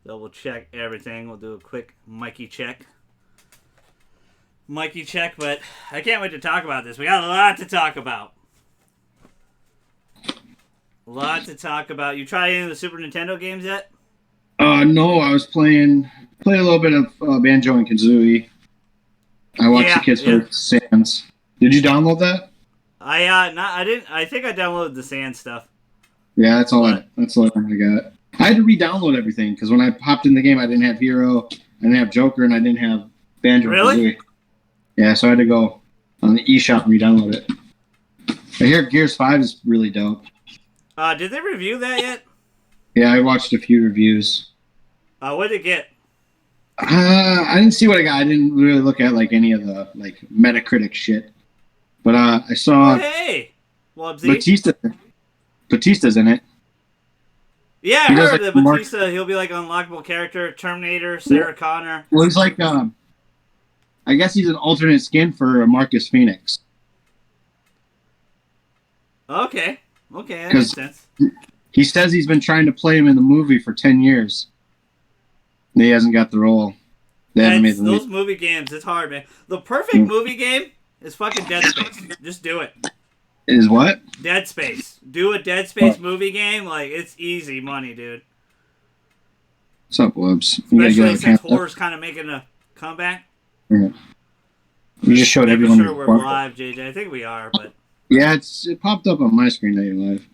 Double check everything. We'll do a quick Mikey check. But I can't wait to talk about this. We got a lot to talk about. You try any of the Super Nintendo games yet? No, I was playing a little bit of Banjo and Kazooie. I watched the kids play Sans. Did you download that? I didn't. I think I downloaded the Sans stuff. Yeah, that's all I got. I had to re-download everything because when I popped in the game, I didn't have Hero, I didn't have Joker, and I didn't have Banjo and Kazooie. Yeah, so I had to go on the eShop and re-download it. I hear Gears 5 is really dope. Did they review that yet? Yeah, I watched a few reviews. What did it get? I didn't see what I got. I didn't really look at like any of the like Metacritic shit. But I saw Batista's in it. Yeah, I heard that Batista. He'll be like an unlockable character. Terminator, Sarah Connor. Well, he's like I guess he's an alternate skin for Marcus Phoenix. Okay, that makes sense. He says he's been trying to play him in the movie for 10 years. And he hasn't got the role. Those movie games, it's hard, man. The perfect movie game is fucking Dead Space. Just do it. Is what? Dead Space. Do a Dead Space movie game. Like, it's easy money, dude. What's up, Wubs? Especially since horror's kind of making a comeback. Yeah. You just showed everyone. Sure we're live, JJ. I think we are, but... Yeah, it popped up on my screen that you're live.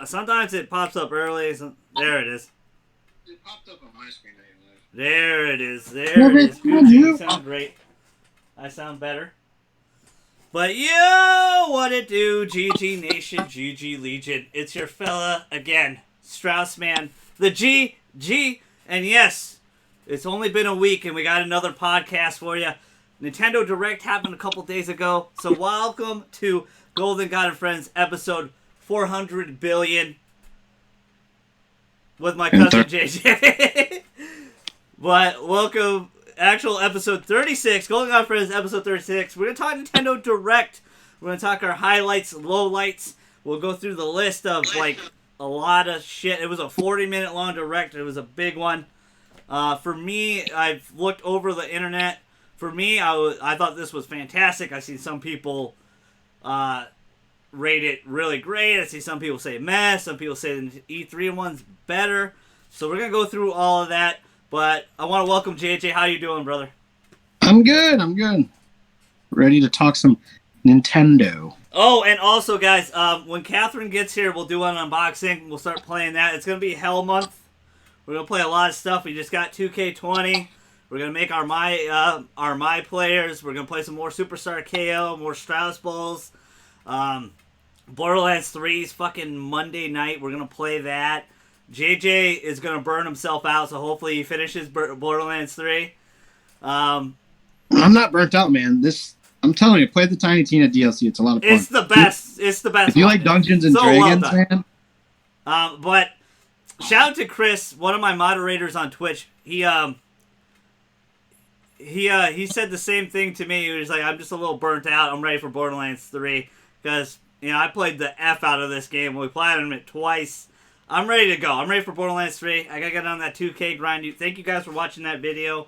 Sometimes it pops up early. There it is. It popped up on my screen that you're live. There it is. Good. You sound great. I sound better. But yo, what it do, GG Nation, GG Legion. It's your fella again, Straussman, the GG. And yes, it's only been a week and we got another podcast for you. Nintendo Direct happened a couple days ago. So welcome to Golden God and Friends episode 400 billion with my cousin JJ. But welcome. Actual episode 36, Golden God Friends episode 36. We're going to talk Nintendo Direct. We're going to talk our highlights, lowlights. We'll go through the list of like a lot of shit. It was a 40-minute long Direct. It was a big one. For me, I've looked over the internet. For me, I thought this was fantastic. I see some people rate it really great. I see some people say meh. Some people say the E3 one's better. So we're going to go through all of that. But I want to welcome JJ. How you doing, brother? I'm good. Ready to talk some Nintendo. Oh, and also, guys, when Catherine gets here, we'll do an unboxing. We'll start playing that. It's going to be Hell Month. We're going to play a lot of stuff. We just got 2K20. We're going to make our My players. We're going to play some more Superstar KO, more Strauss Balls. Borderlands 3's fucking Monday night. We're going to play that. JJ is going to burn himself out, so hopefully he finishes Borderlands 3. I'm not burnt out, man. I'm telling you, play the Tiny Tina DLC. It's a lot of fun. It's the best. If you like Dungeons and Dragons, man. But shout out to Chris, one of my moderators on Twitch. He said the same thing to me. He was like, I'm just a little burnt out. I'm ready for Borderlands 3. Because, I played the F out of this game. We platinumed it twice. I'm ready to go. I'm ready for Borderlands 3. I gotta get on that 2K grind. Thank you guys for watching that video.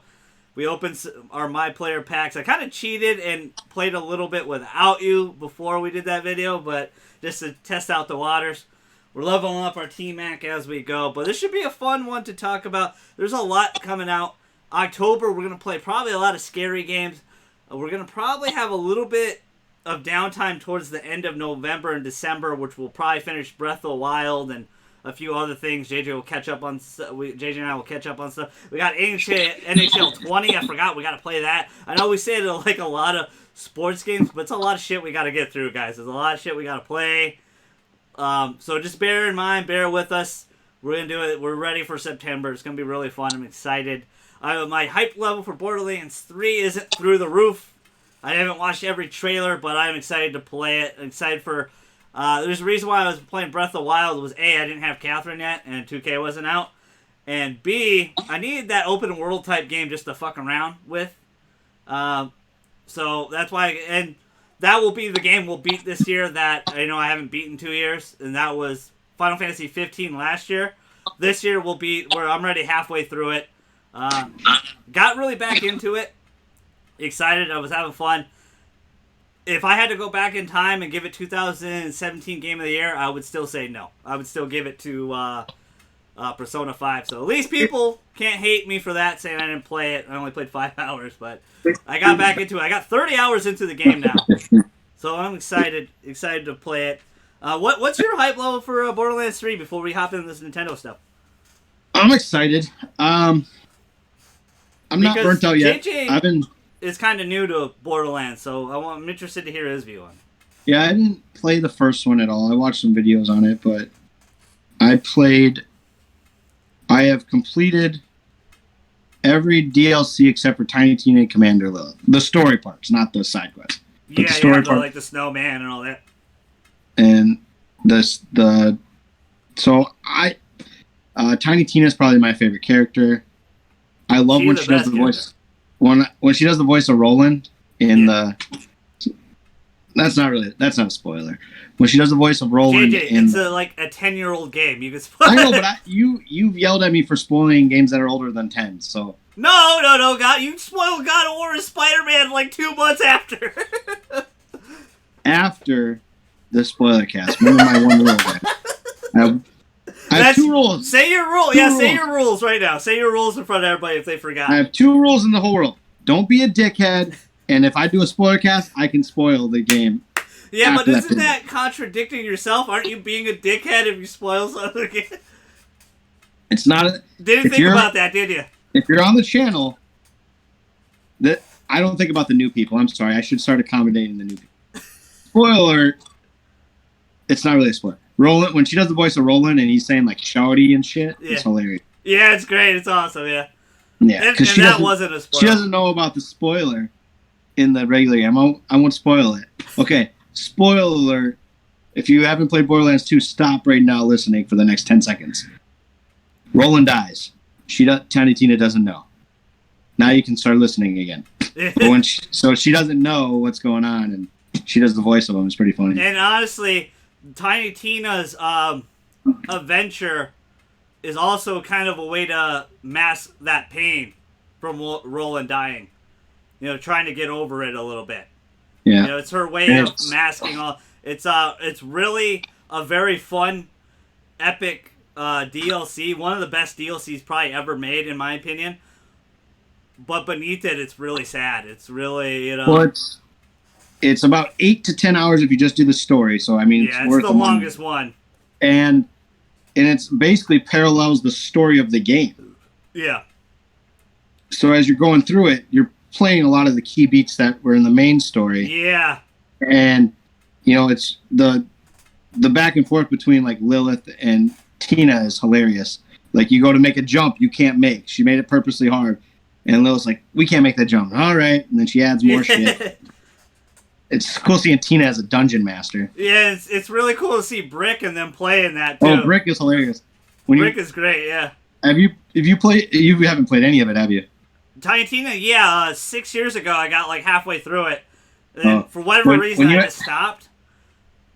We opened our My Player packs. I kind of cheated and played a little bit without you before we did that video, but just to test out the waters. We're leveling up our T-Mac as we go, but this should be a fun one to talk about. There's a lot coming out. October, we're going to play probably a lot of scary games. We're going to probably have a little bit of downtime towards the end of November and December, which will probably finish Breath of the Wild and a few other things. JJ will catch up on. JJ and I will catch up on stuff. We got NHL 20. I forgot we got to play that. I know we say it like a lot of sports games, but it's a lot of shit we got to get through, guys. There's a lot of shit we got to play. So just bear in mind, bear with us. We're gonna do it. We're ready for September. It's gonna be really fun. I'm excited. My hype level for Borderlands 3 isn't through the roof. I haven't watched every trailer, but I'm excited to play it. I'm excited for. There's a reason why I was playing Breath of the Wild was A, I didn't have Catherine yet, and 2K wasn't out. And B, I needed that open world type game just to fuck around with. So that's why, and that will be the game we'll beat this year that I haven't beaten in 2 years, and that was Final Fantasy 15 last year. this year will be where I'm already halfway through it. Got really back into it. Excited. I was having fun. If I had to go back in time and give it 2017 Game of the Year, I would still say no. I would still give it to Persona 5. So at least people can't hate me for that, saying I didn't play it. I only played 5 hours, but I got back into it. I got 30 hours into the game now. So I'm excited to play it. What's your hype level for Borderlands 3 before we hop into this Nintendo stuff? I'm excited. I'm not burnt out yet. JJ is kind of new to Borderlands, so I'm interested to hear his view on it. Yeah, I didn't play the first one at all. I watched some videos on it, but I have completed every DLC except for Tiny Tina and Commander Lilith. The story parts, not the side quests. Yeah, the story part, like the snowman and all that. And Tiny Tina is probably my favorite character. I love when she does the voice. When she does the voice of Roland in the. That's not a spoiler. When she does the voice of Roland, JJ, it's like a 10-year-old game. You can spoil. I know, but you've yelled at me for spoiling games that are older than 10. So no, God, you spoiled God of War and Spider-Man like 2 months after. After the spoiler cast, remember my one rule. I have 2 rules. Say your rule. Say your rules right now. Say your rules in front of everybody if they forgot. I have 2 rules in the whole world. Don't be a dickhead, and if I do a spoiler cast, I can spoil the game. Yeah, but isn't that contradicting yourself? Aren't you being a dickhead if you spoil something again? It's not. Didn't think about that, did you? If you're on the channel, I don't think about the new people. I'm sorry. I should start accommodating the new people. Spoiler. It's not really a spoiler. Roland, when she does the voice of Roland and he's saying like shouty and shit, it's hilarious. Yeah, it's great. It's awesome. Yeah. Yeah, because that wasn't a spoiler. She doesn't know about the spoiler in the regular game. I won't spoil it. Okay, spoiler alert. If you haven't played Borderlands 2, stop right now listening for the next 10 seconds. Roland dies. Tiny Tina doesn't know. Now you can start listening again. So she doesn't know what's going on, and she does the voice of him. It's pretty funny. And honestly, Tiny Tina's adventure is also kind of a way to mask that pain from Roland dying. You know, trying to get over it a little bit. Yeah. You know, it's her way of masking all. It's really a very fun, epic DLC. One of the best DLCs probably ever made, in my opinion. But beneath it, it's really sad. It's really, you know. Well, it's about 8 to 10 hours if you just do the story. So I mean, it's worth the longest one. And it's basically parallels the story of the game. Yeah. So as you're going through it, you're playing a lot of the key beats that were in the main story. Yeah. And you know, it's the back and forth between like Lilith and Tina is hilarious. Like you go to make a jump, you can't make. She made it purposely hard. And Lilith's like, we can't make that jump. All right. And then she adds more shit. It's cool seeing Tina as a dungeon master. Yeah, it's really cool to see Brick and them playing that too. Oh, Brick is hilarious. Brick is great, yeah. You haven't played any of it, have you? Tiny Tina, yeah. 6 years ago, I got like halfway through it. And for whatever reason, I just stopped.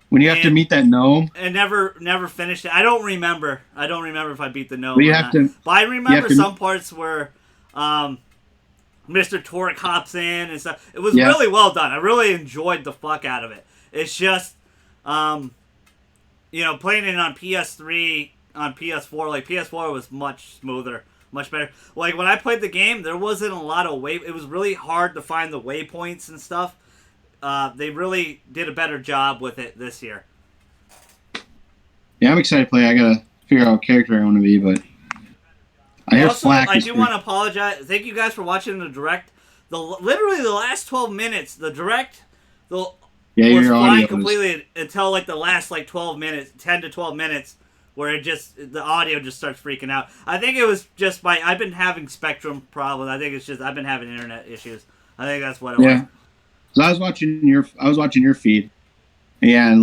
When you have to meet that gnome? And never finished it. I don't remember. If I beat the gnome but or not. But I remember some parts where Mr. Torque hops in and stuff. It was really well done. I really enjoyed the fuck out of it. It's just, you know, playing it on PS3, on PS4, like PS4 was much smoother, much better. Like when I played the game, there wasn't a lot of it was really hard to find the waypoints and stuff. They really did a better job with it this year. Yeah, I'm excited to play. I gotta figure out what character I want to be, but I hear Flack. I do want to apologize. Thank you guys for watching the direct. Literally the last 12 minutes, the direct, was flying completely until like the last like 12 minutes, 10 to 12 minutes, where the audio just starts freaking out. I think it was just I've been having Spectrum problems. I think it's just I've been having internet issues. I think that's what it was. So I was watching your feed. Yeah, and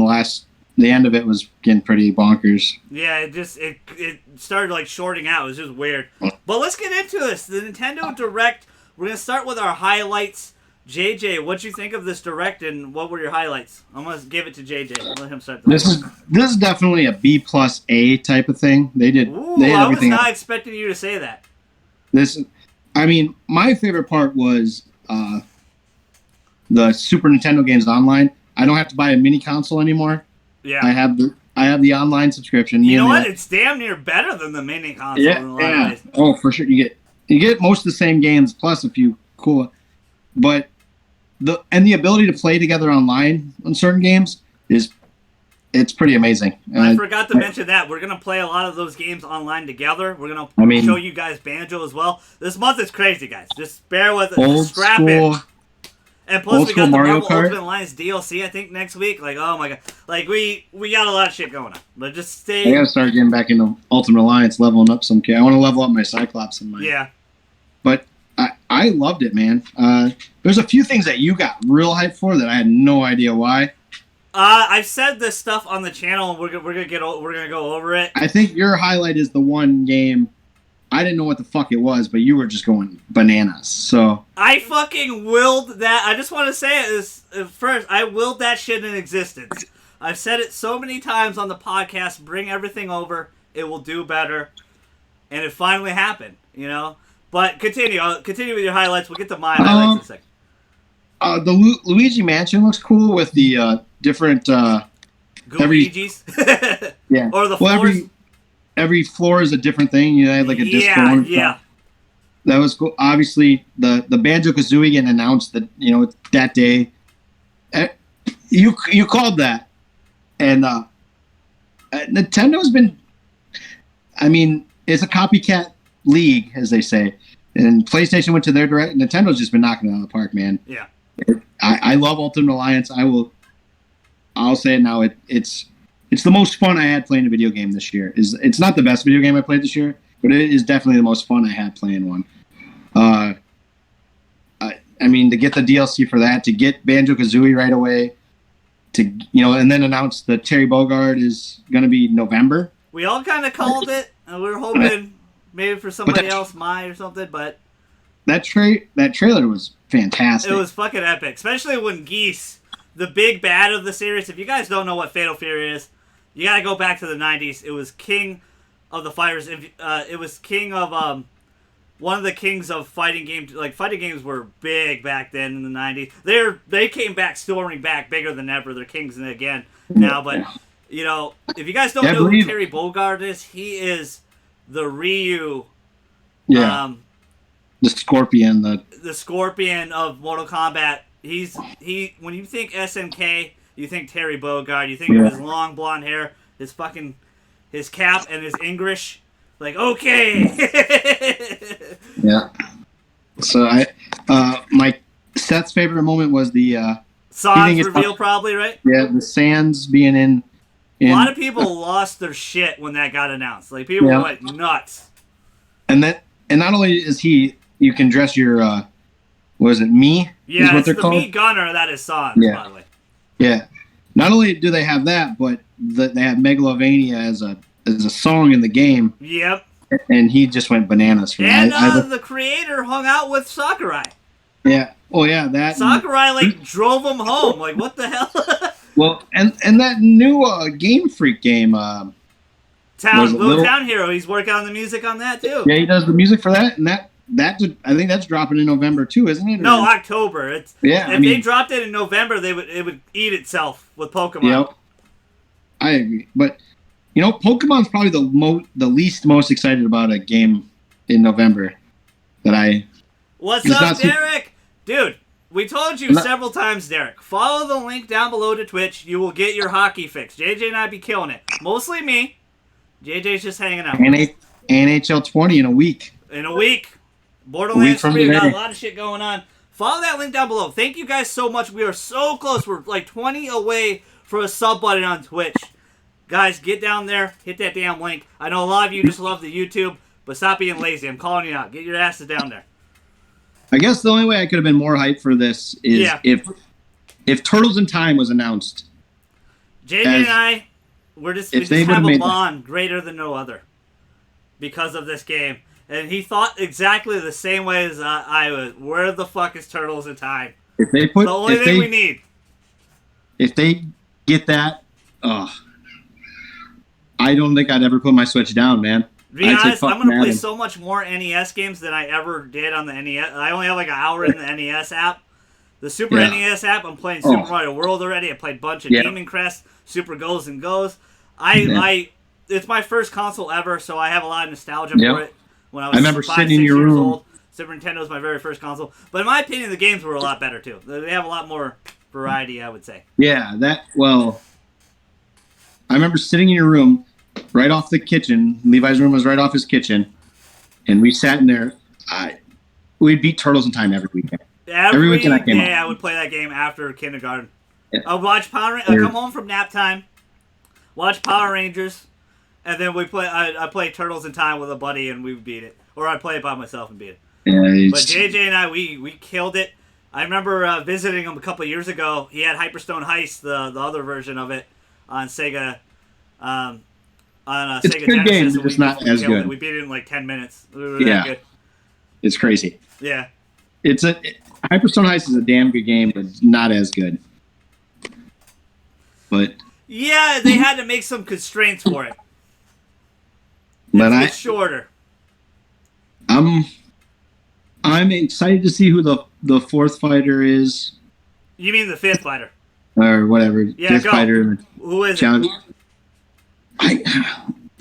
the end of it was getting pretty bonkers. Yeah, it started like shorting out. It was just weird. But let's get into this. The Nintendo Direct. We're gonna start with our highlights. JJ, what'd you think of this direct, and what were your highlights? I'm gonna give it to JJ. Let him start. This is definitely a B plus A type of thing. They did I was everything. not expecting you to say that. I mean, my favorite part was the Super Nintendo games online. I don't have to buy a mini console anymore. Yeah. I have the online subscription. You know what? It's damn near better than the mini console. Yeah, in a lot of ways. Oh, for sure. You get most of the same games plus a few cool, but the ability to play together online on certain games it's pretty amazing. I forgot to mention that we're gonna play a lot of those games online together. We're gonna show you guys Banjo as well. This month is crazy, guys. Just bear with it. Scrap it. And plus, we got the Marvel Ultimate Alliance DLC, I think, next week. Like, oh my god. Like, we got a lot of shit going on. But just stay... I gotta start getting back into Ultimate Alliance, leveling up some kid. I want to level up my Cyclops and my... Yeah. But I loved it, man. There's a few things that you got real hyped for that I had no idea why. I've said this stuff on the channel, and we're gonna go over it. I think your highlight is the one game... I didn't know what the fuck it was, but you were just going bananas. So I fucking willed that. I just want to say it first. I willed that shit in existence. I've said it so many times on the podcast. Bring everything over. It will do better. And it finally happened. You know. But continue. I'll continue with your highlights. We'll get to my highlights in a second. The Luigi Mansion looks cool with the different. Luigi's. Yeah. Or the floors. Every floor is a different thing. You had like a disco one. Yeah. That was cool. Obviously, the Banjo-Kazooie getting announced that that day. You called that, and Nintendo's been. I mean, it's a copycat league, as they say, and PlayStation went to their direct. Nintendo's just been knocking it out of the park, man. Yeah. I love Ultimate Alliance. I'll say it now. It's the most fun I had playing a video game this year. It's not the best video game I played this year, but it is definitely the most fun I had playing one. I mean, to get the DLC for that, to get Banjo-Kazooie right away, and then announce that Terry Bogard is going to be November. We all kind of called it, and we were hoping maybe for somebody else, Mai or something, but... That trailer was fantastic. It was fucking epic, especially when Geese, the big bad of the series, if you guys don't know what Fatal Fury is, you gotta go back to the 90s. It was king of the fighters. It was king of one of the kings of fighting games. Like, fighting games were big back then in the 90s. They came back, storming back, bigger than ever. They're kings again now. But if you guys don't know who Terry Bogard is, he is the Ryu. Yeah. The Scorpion. The Scorpion of Mortal Kombat. When you think SNK, you think Terry Bogard. You think of his long blonde hair, his cap, and his English. Like, okay. Yeah. So my Seth's favorite moment was the Sans reveal, probably, right? Yeah, the Sans being in. A lot of people lost their shit when that got announced. Like, people went nuts. And not only is he, you can dress your what is it, Mii? Yeah, is what it's they're the called? Mii Gunner that is Sans, by the way. Yeah. Not only do they have that, but they have Megalovania as a song in the game. Yep. And he just went bananas for that. And the creator hung out with Sakurai. Yeah. Oh, yeah. That Sakurai, drove him home. Like, what the hell? Well, and that new Game Freak game. Little Town Hero. He's working on the music on that, too. Yeah, he does the music for that, and that I think that's dropping in November too, isn't it? No, October. If they dropped it in November, it would eat itself with Pokemon. Yep. I agree, but Pokemon's probably the least most excited about a game in November that I. What's up, Derek? Dude, we told you several times, Derek. Follow the link down below to Twitch. You will get your hockey fix. JJ and I be killing it. Mostly me. JJ's just hanging out. NHL 20 in a week. Borderlands 3, we got a lot of shit going on. Follow that link down below. Thank you guys so much. We are so close. We're like 20 away from a sub button on Twitch. Guys, get down there. Hit that damn link. I know a lot of you just love the YouTube, but stop being lazy. I'm calling you out. Get your asses down there. I guess the only way I could have been more hyped for this is if Turtles in Time was announced. JJ and I, we just have a bond greater than no other because of this game. And he thought exactly the same way as I was. Where the fuck is Turtles in Time? If they The only thing we need. If they get that, I don't think I'd ever put my Switch down, man. To be honest, I'm going to play so much more NES games than I ever did on the NES. I only have like an hour in the NES app. The Super NES app, I'm playing Super Mario World already. I played a bunch of Demon Crest, Super Goes and Goes. It's my first console ever, so I have a lot of nostalgia for it. When I was 5, 6 years old, Super Nintendo was my very first console. But in my opinion, the games were a lot better too. They have a lot more variety, I would say. Yeah, I remember sitting in your room, right off the kitchen. Levi's room was right off his kitchen, and we sat in there. We'd beat Turtles in Time every weekend. Every weekend I would play that game after kindergarten. Yeah. I'd watch I'd come home from nap time, watch Power Rangers, and then I'd play Turtles in Time with a buddy, and we would beat it. Or I'd play it by myself and beat it. Yeah, but JJ and I, we killed it. I remember visiting him a couple of years ago. He had Hyperstone Heist, the other version of it, on Sega. On it's Sega a good Genesis. game, it's not as good. We beat it in like 10 minutes. We were that good. It's crazy. Yeah. Hyperstone Heist is a damn good game, but not as good. But yeah, they had to make some constraints for it. It's shorter. I'm excited to see who the fourth fighter is. You mean the fifth fighter? Or whatever. Yeah, fifth fighter. Who is it?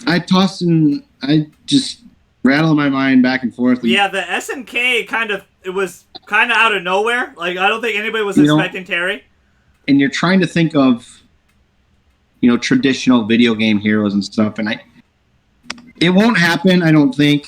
I toss and I just rattle my mind back and forth. Yeah, the SNK it was kind of out of nowhere. Like, I don't think anybody was expecting Terry. And you're trying to think of, traditional video game heroes and stuff, and it won't happen, I don't think.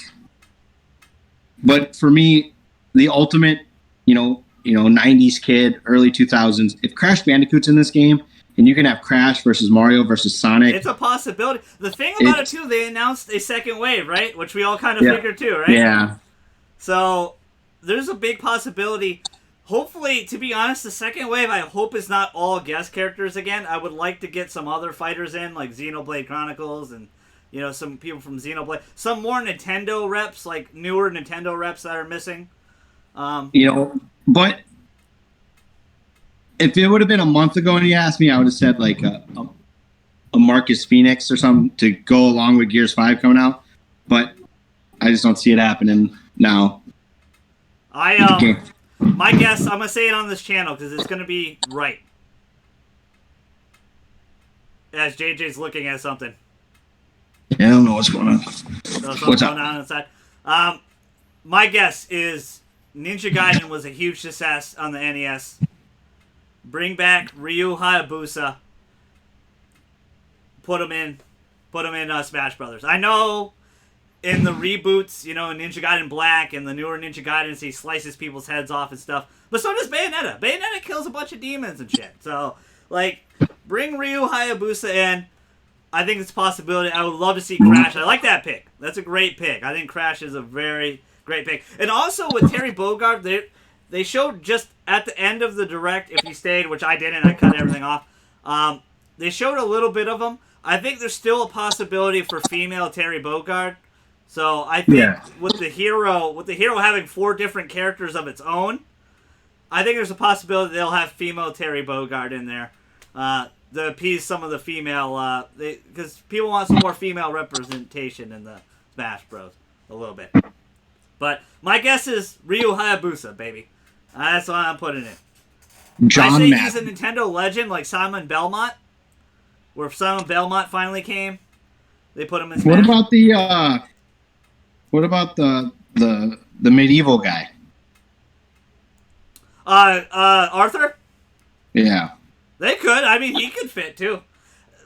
But for me, the ultimate, 90s kid, early 2000s, if Crash Bandicoot's in this game, and you can have Crash versus Mario versus Sonic. It's a possibility. The thing about it, too, they announced a second wave, right? Which we all kind of figured, too, right? Yeah. So, there's a big possibility. Hopefully, to be honest, the second wave, I hope is not all guest characters again. I would like to get some other fighters in, like Xenoblade Chronicles and, some people from Xenoblade. Some more Nintendo reps, like newer Nintendo reps that are missing. But if it would have been a month ago and you asked me, I would have said like a Marcus Phoenix or something to go along with Gears 5 coming out. But I just don't see it happening now. My guess, I'm going to say it on this channel because it's going to be right. As JJ's looking at something. Yeah, I don't know what's going on. What's going on inside? My guess is Ninja Gaiden was a huge success on the NES. Bring back Ryu Hayabusa. Put him in Smash Brothers. I know in the reboots, in Ninja Gaiden Black and the newer Ninja Gaidens, he slices people's heads off and stuff. But so does Bayonetta. Bayonetta kills a bunch of demons and shit. So, bring Ryu Hayabusa in. I think it's a possibility. I would love to see Crash. I like that pick. That's a great pick. I think Crash is a very great pick. And also with Terry Bogard, they showed just at the end of the Direct, if you stayed, which I didn't, I cut everything off. They showed a little bit of him. I think there's still a possibility for female Terry Bogard. So I think with the hero having 4 different characters of its own, I think there's a possibility they'll have female Terry Bogard in there to appease some of the female, because people want some more female representation in the Smash Bros. A little bit. But my guess is Ryu Hayabusa, baby. That's what I'm putting in. John I say Madden. He's a Nintendo legend like Simon Belmont, where Simon Belmont finally came. They put him in Smash. What about the medieval guy? Arthur? Yeah. They could. I mean, he could fit, too.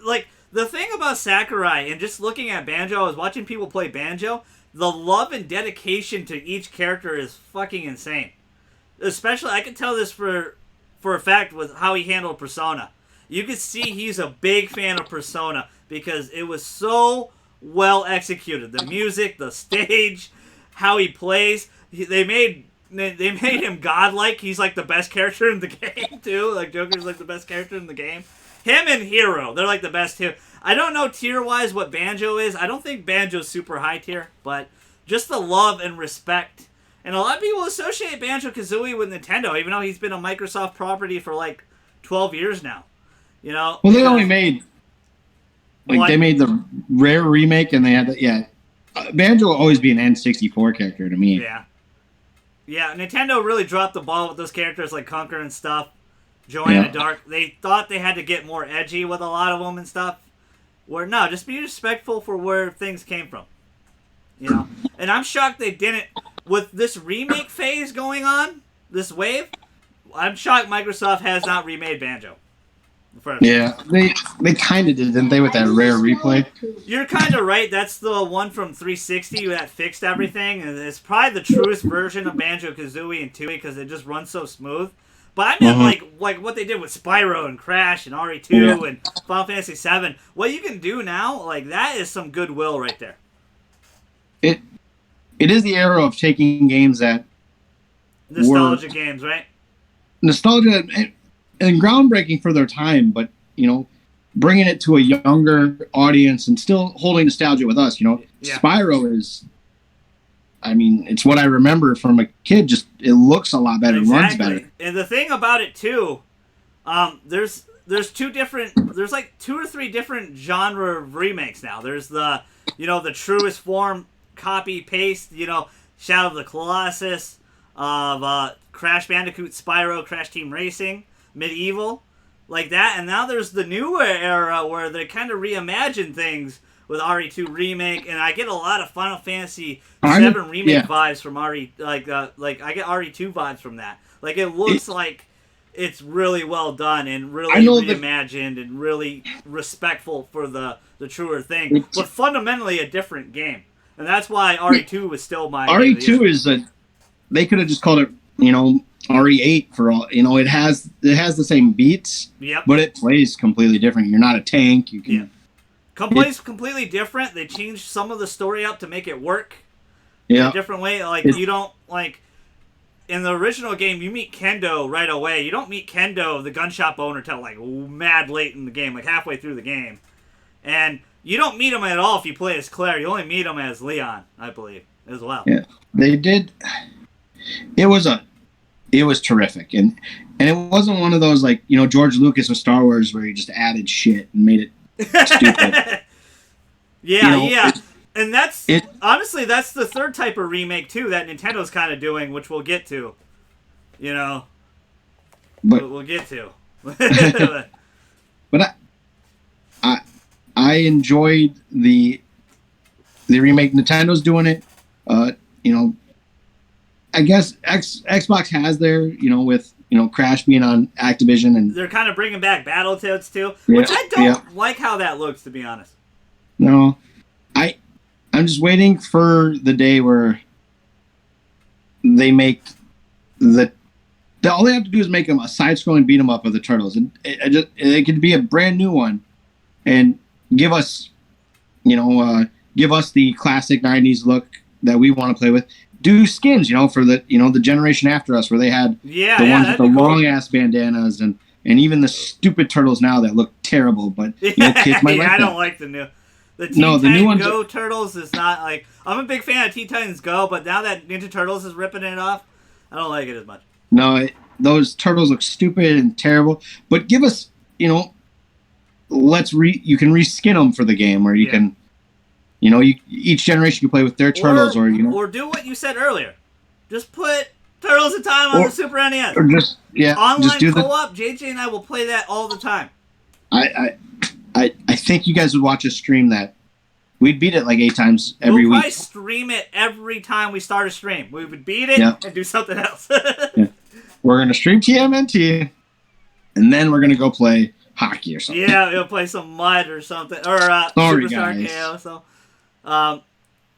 Like, the thing about Sakurai, and just looking at Banjo, I was watching people play Banjo, the love and dedication to each character is fucking insane. Especially, I can tell this for a fact with how he handled Persona. You could see he's a big fan of Persona because it was so well executed. The music, the stage, how he plays. They made him godlike. He's like the best character in the game too. Like Joker's like the best character in the game. Him and Hero, they're like the best too. I don't know tier wise what Banjo is. I don't think Banjo's super high tier, but just the love and respect And a lot of people associate Banjo-Kazooie with Nintendo, even though he's been a Microsoft property for like 12 years now. You know? Well, they only made... Like, they made the Rare remake, and they had... Banjo will always be an N64 character to me. Yeah. Yeah, Nintendo really dropped the ball with those characters like Conker and stuff. Joanna Dark. They thought they had to get more edgy with a lot of them and stuff. Where, no, just be respectful for where things came from. You know? And I'm shocked they didn't... With this remake phase going on, this wave, I'm shocked Microsoft has not remade Banjo. Yeah, they kind of did, didn't they, with that Rare replay? You're kind of right. That's the one from 360 that fixed everything, and it's probably the truest version of Banjo-Kazooie and Tooie because it just runs so smooth. But I meant like what they did with Spyro and Crash and RE2 and Final Fantasy VII. What you can do now, like that is some goodwill right there. It is the era of taking games that nostalgia games, right? Nostalgia and groundbreaking for their time, but bringing it to a younger audience and still holding nostalgia with us. Spyro is, I mean, it's what I remember from a kid. Just it looks a lot better, runs better. And the thing about it too, there's like 2 or 3 different genre of remakes now. There's the the truest form copy paste, Shadow of the Colossus, of Crash Bandicoot, Spyro, Crash Team Racing, Medieval, like that. And now there's the newer era where they kind of reimagine things with RE2 remake, and I get a lot of Final Fantasy VII remake vibes from RE. Like I get RE2 vibes from that. Like it looks like it's really well done and really reimagined and really respectful for the truer thing, but fundamentally a different game. And that's why RE2 was still my RE2 is they could have just called it RE8 for all it has the same beats, but it plays completely different. You're not a tank. You can plays completely different. They changed some of the story up to make it work in a different way. Like you don't like in the original game you meet Kendo right away. You don't meet Kendo, the gun shop owner, till like mad late in the game, like halfway through the game. And you don't meet him at all if you play as Claire. You only meet him as Leon, I believe, as well. Yeah, they did. It was terrific, and it wasn't one of those like George Lucas with Star Wars where he just added shit and made it stupid. And honestly that's the third type of remake too that Nintendo's kind of doing, which we'll get to. But we'll get to. But I enjoyed the remake. Nintendo's doing it. I guess Xbox has their, with Crash being on Activision, and they're kind of bringing back Battletoads too, which I don't like how that looks, to be honest. No, I'm just waiting for the day where they make all they have to do is make them a side-scrolling beat 'em up of the Turtles, and it could be a brand new one, and give us the classic '90s look that we want to play with. Do skins, for the generation after us, where they had the ones with the long ass bandanas and even the stupid turtles now that look terrible. But kids might like I that. don't like the new ones. Go Turtles is not like I'm a big fan of Teen Titans Go, but now that Ninja Turtles is ripping it off, I don't like it as much. No, those turtles look stupid and terrible. But give us, you can reskin them for the game, or you can. Each generation can play with their turtles, or do what you said earlier. Just put Turtles in Time on the Super NES. Or online co-op. JJ and I will play that all the time. I think you guys would watch us stream that. We'd beat it like 8 times every week. We'll probably stream it every time we start a stream. We would beat it and do something else. We're gonna stream TMNT, and then we're gonna go play hockey or something. Yeah, we'll play some mud or something, or Superstar KO. So.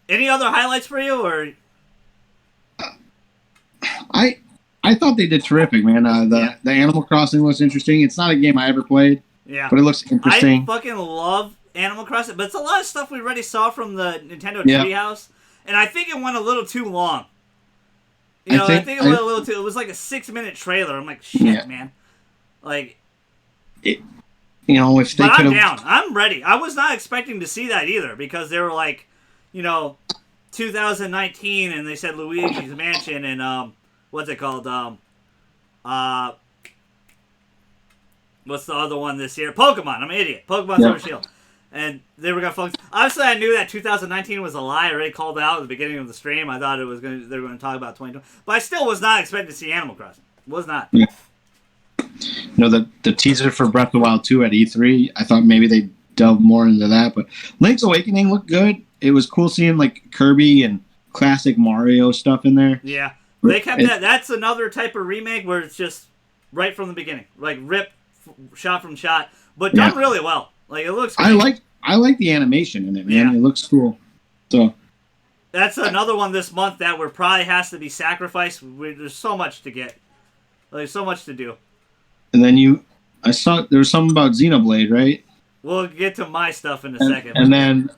Any other highlights for you, or? I thought they did terrific, man. The Animal Crossing looks interesting. It's not a game I ever played, but it looks interesting. I fucking love Animal Crossing, but it's a lot of stuff we already saw from the Nintendo Treehouse, and I think it went a little too long. I think it went a little too. It was like a 6-minute trailer. I'm like, shit, man. Like, if they could have. I'm down. I'm ready. I was not expecting to see that either because they were like, 2019, and they said Luigi's Mansion and what's it called? Uh, what's the other one this year? Pokemon. I'm an idiot. Pokemon Sword and Shield. And they were gonna focus. Obviously, I knew that 2019 was a lie. I already called it out at the beginning of the stream. I thought they were gonna talk about 2020, but I still was not expecting to see Animal Crossing. Was not. Yeah. The teaser for Breath of the Wild 2 at E3, I thought maybe they delve more into that, but Link's Awakening looked good. It was cool seeing like Kirby and classic Mario stuff in there. Yeah, they kept that. That's another type of remake where it's just right from the beginning, like rip, shot from shot, but done really well. Like it looks great. I like the animation in it, man. It looks cool. So that's another one this month that where probably has to be sacrificed. There's so much to get. There's so much to do. And then I saw there was something about Xenoblade, right? We'll get to my stuff in a second. And then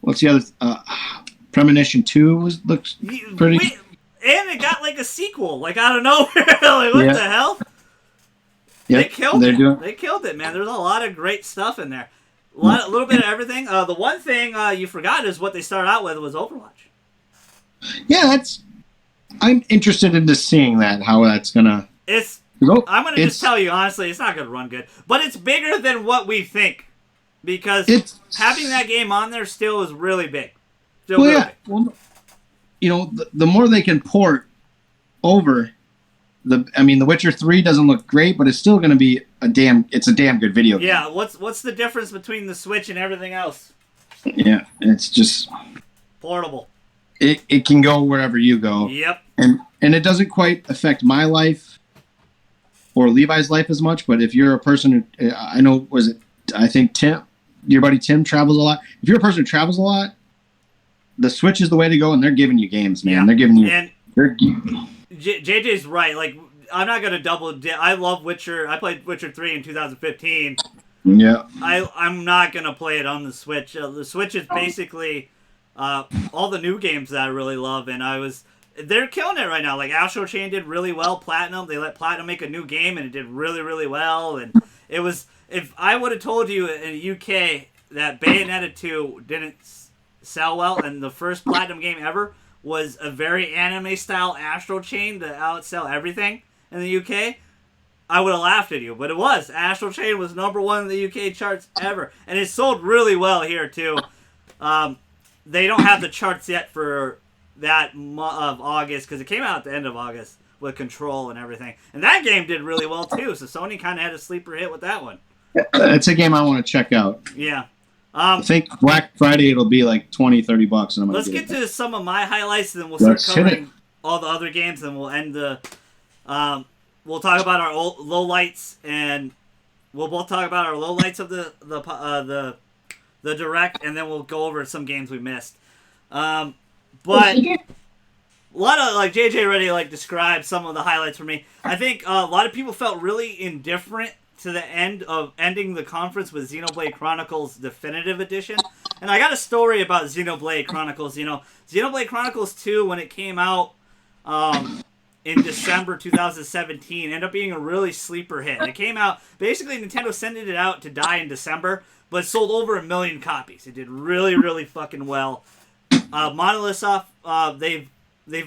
what's the other? Premonition 2 looks pretty. And it got like a sequel, like out of nowhere. Like what the hell? Yeah, they killed it. They killed it, man. There's a lot of great stuff in there. A little bit of everything. The one thing you forgot is what they started out with was Overwatch. Yeah, I'm interested in just seeing that, how that's gonna. I'm gonna just tell you honestly, it's not gonna run good, but it's bigger than what we think because having that game on there still is really big. Still really big. Well, the more they can port over. The Witcher 3 doesn't look great, but it's still going to be a damn good video game. Yeah, what's the difference between the Switch and everything else? Yeah, it's just portable. It can go wherever you go. Yep. And it doesn't quite affect my life or Levi's life as much, but if you're a person who I think Tim, your buddy Tim travels a lot. If you're a person who travels a lot, the Switch is the way to go, and they're giving you games, man. Yeah. They're giving you JJ's right. Like, I'm not gonna I love Witcher. I played Witcher 3 in 2015. Yeah. I'm not gonna play it on the Switch. The Switch is basically all the new games that I really love, and they're killing it right now. Like Astro Chain did really well. Platinum, they let Platinum make a new game, and it did really, really well. And it was, if I would have told you in the UK that Bayonetta 2 didn't sell well, and the first Platinum game ever was a very anime-style Astral Chain to outsell everything in the UK, I would have laughed at you. But it was. Astral Chain was #1 in the UK charts ever. And it sold really well here, too. They don't have the charts yet for that of August, because it came out at the end of August with Control and everything. And that game did really well, too. So Sony kind of had a sleeper hit with that one. It's a game I want to check out. Yeah. I think Black Friday it'll be like $20-$30, and I'm let's get to some of my highlights, and then we'll start covering all the other games, and we'll end the. We'll talk about our low lights, and we'll both talk about our low lights of the direct, and then we'll go over some games we missed. But a lot of JJ already described some of the highlights for me. I think a lot of people felt really indifferent to the ending the conference with Xenoblade Chronicles Definitive Edition. And I got a story about Xenoblade Chronicles. Xenoblade Chronicles 2, when it came out in December 2017, ended up being a really sleeper hit. It came out, basically Nintendo sent it out to die in December, but it sold over 1 million copies. It did really, really fucking well. Monolith Soft, they've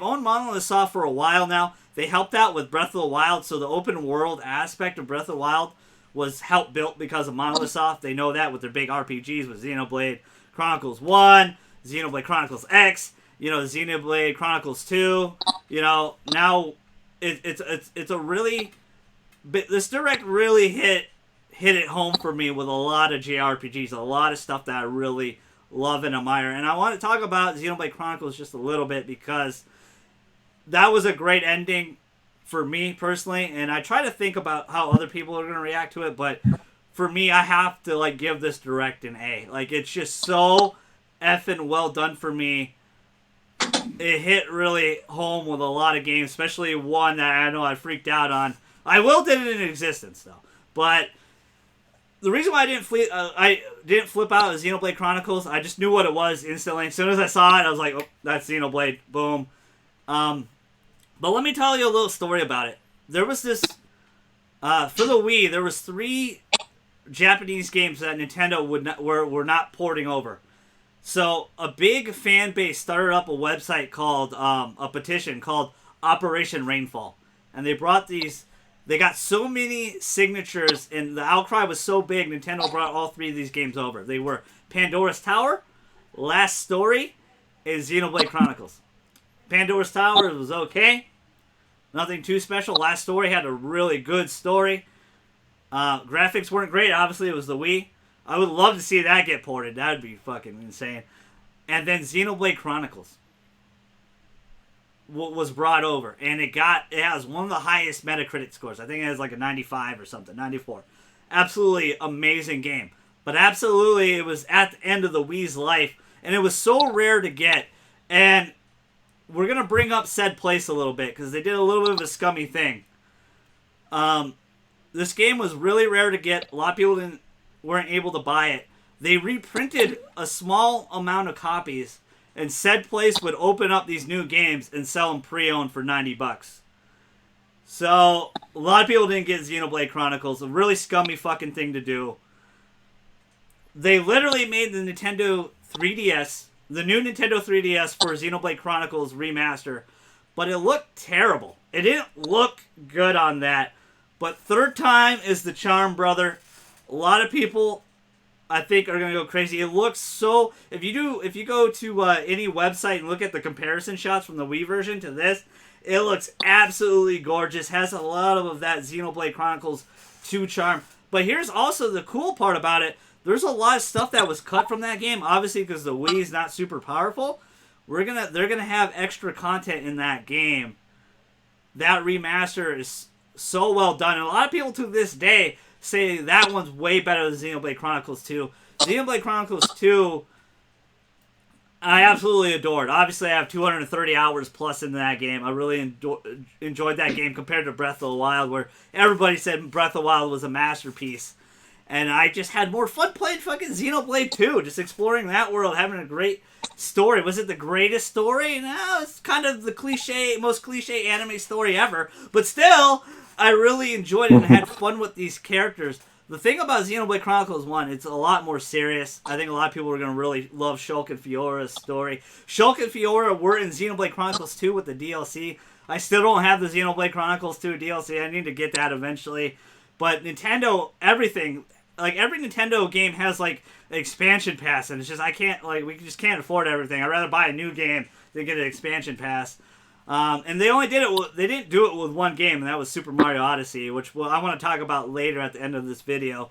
owned Monolith Soft for a while now. They helped out with Breath of the Wild, so the open world aspect of Breath of the Wild was helped built because of Monolith Soft. They know that with their big RPGs with Xenoblade Chronicles 1, Xenoblade Chronicles X, Xenoblade Chronicles 2. Now it's a really, this direct really hit it home for me with a lot of JRPGs, a lot of stuff that I really love and admire. And I want to talk about Xenoblade Chronicles just a little bit because that was a great ending for me personally, and I try to think about how other people are going to react to it, but for me, I have to give this direct an A. It's just so effing well done for me. It hit really home with a lot of games, especially one that I know I freaked out on. I will did it in existence though, but the reason why I didn't flip out is Xenoblade Chronicles. I just knew what it was instantly. As soon as I saw it, I was like, "Oh, that's Xenoblade!" Boom. But let me tell you a little story about it. There was this for the Wii. There was 3 Japanese games that Nintendo were not porting over. So a big fan base started up a website called a petition called Operation Rainfall, and they brought these. They got so many signatures, and the outcry was so big. Nintendo brought all 3 of these games over. They were Pandora's Tower, Last Story, and Xenoblade Chronicles. Pandora's Tower was okay, nothing too special. Last Story had a really good story. Graphics weren't great. Obviously, it was the Wii. I would love to see that get ported. That would be fucking insane. And then Xenoblade Chronicles was brought over, and it has one of the highest Metacritic scores. I think it has like a 95 or something, 94. Absolutely amazing game. But absolutely, it was at the end of the Wii's life, and it was so rare to get. And we're gonna bring up said place a little bit because they did a little bit of a scummy thing. This game was really rare to get. A lot of people weren't able to buy it. They reprinted a small amount of copies, and said place would open up these new games and sell them pre-owned for $90. So a lot of people didn't get Xenoblade Chronicles. A really scummy fucking thing to do. They literally made the Nintendo 3DS, the new Nintendo 3DS for Xenoblade Chronicles Remaster, but it looked terrible. It didn't look good on that. But third time is the charm, brother. A lot of people, I think, are going to go crazy. It looks so... If you go to any website and look at the comparison shots from the Wii version to this, it looks absolutely gorgeous. Has a lot of that Xenoblade Chronicles 2 charm. But here's also the cool part about it. There's a lot of stuff that was cut from that game, obviously because the Wii is not super powerful. They're gonna have extra content in that game. That remaster is so well done, and a lot of people to this day say that one's way better than Xenoblade Chronicles 2. Xenoblade Chronicles 2, I absolutely adored. Obviously, I have 230 hours plus into that game. I really enjoyed that game compared to Breath of the Wild, where everybody said Breath of the Wild was a masterpiece. And I just had more fun playing fucking Xenoblade 2, just exploring that world, having a great story. Was it the greatest story? No, it's kind of the most cliche anime story ever. But still, I really enjoyed it and had fun with these characters. The thing about Xenoblade Chronicles 1, it's a lot more serious. I think a lot of people are going to really love Shulk and Fiora's story. Shulk and Fiora were in Xenoblade Chronicles 2 with the DLC. I still don't have the Xenoblade Chronicles 2 DLC. I need to get that eventually. But Nintendo, everything... Like, every Nintendo game has, like, an expansion pass, and it's just, we just can't afford everything. I'd rather buy a new game than get an expansion pass. And they didn't do it with one game, and that was Super Mario Odyssey, which I want to talk about later at the end of this video.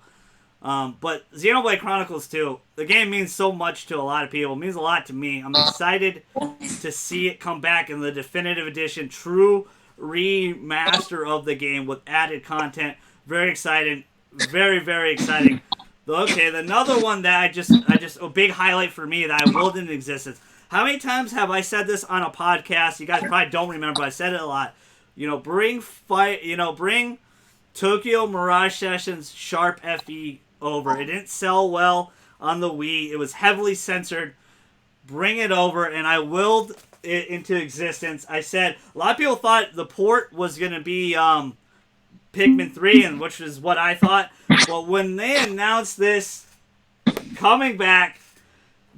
But Xenoblade Chronicles 2, the game means so much to a lot of people. It means a lot to me. I'm excited to see it come back in the definitive edition, true remaster of the game with added content. Very excited. Very, very exciting. Okay, another one that a big highlight for me that I willed into existence. How many times have I said this on a podcast? You guys probably don't remember, but I said it a lot. Bring Tokyo Mirage Sessions Sharp FE over. It didn't sell well on the Wii. It was heavily censored. Bring it over, and I willed it into existence. I said, a lot of people thought the port was going to be Pikmin 3, and which is what I thought. But when they announced this coming back,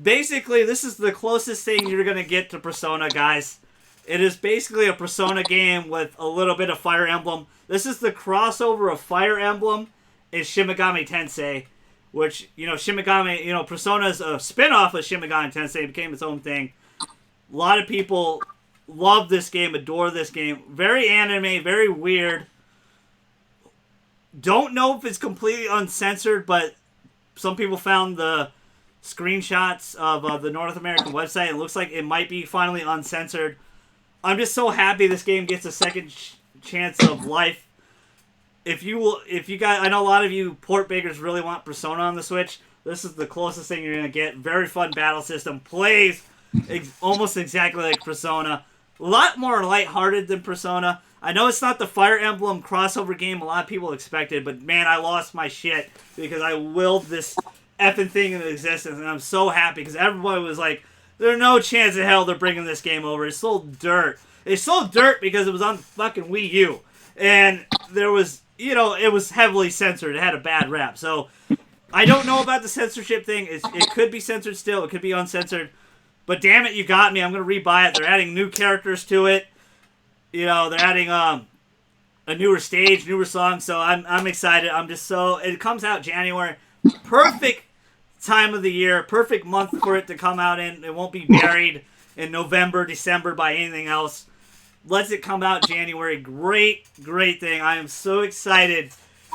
basically this is the closest thing you're going to get to Persona, guys. It is basically a Persona game with a little bit of Fire Emblem. This is the crossover of Fire Emblem and Shin Megami Tensei, which, Persona is a spin-off of Shin Megami Tensei. It became its own thing. A lot of people love this game, adore this game. Very anime, very weird. Don't know if it's completely uncensored, but some people found the screenshots of the North American website. It looks like it might be finally uncensored. I'm just so happy this game gets a second chance of life. If you guys, I know a lot of you port bakers really want Persona on the Switch. This is the closest thing you're gonna get. Very fun battle system. Plays almost exactly like Persona. A lot more lighthearted than Persona. I know it's not the Fire Emblem crossover game a lot of people expected, but man, I lost my shit because I willed this effing thing into existence, and I'm so happy because everybody was like, there's no chance in hell they're bringing this game over. It's sold dirt. It's sold dirt because it was on fucking Wii U, and there was, it was heavily censored. It had a bad rap. So I don't know about the censorship thing. It could be censored still. It could be uncensored. But damn it, you got me. I'm going to rebuy it. They're adding new characters to it. You know, they're adding a newer stage, newer song. So I'm excited. I'm just so... It comes out January. Perfect time of the year. Perfect month for it to come out in. It won't be buried in November, December by anything else. Lets it come out January. Great, great thing. I am so excited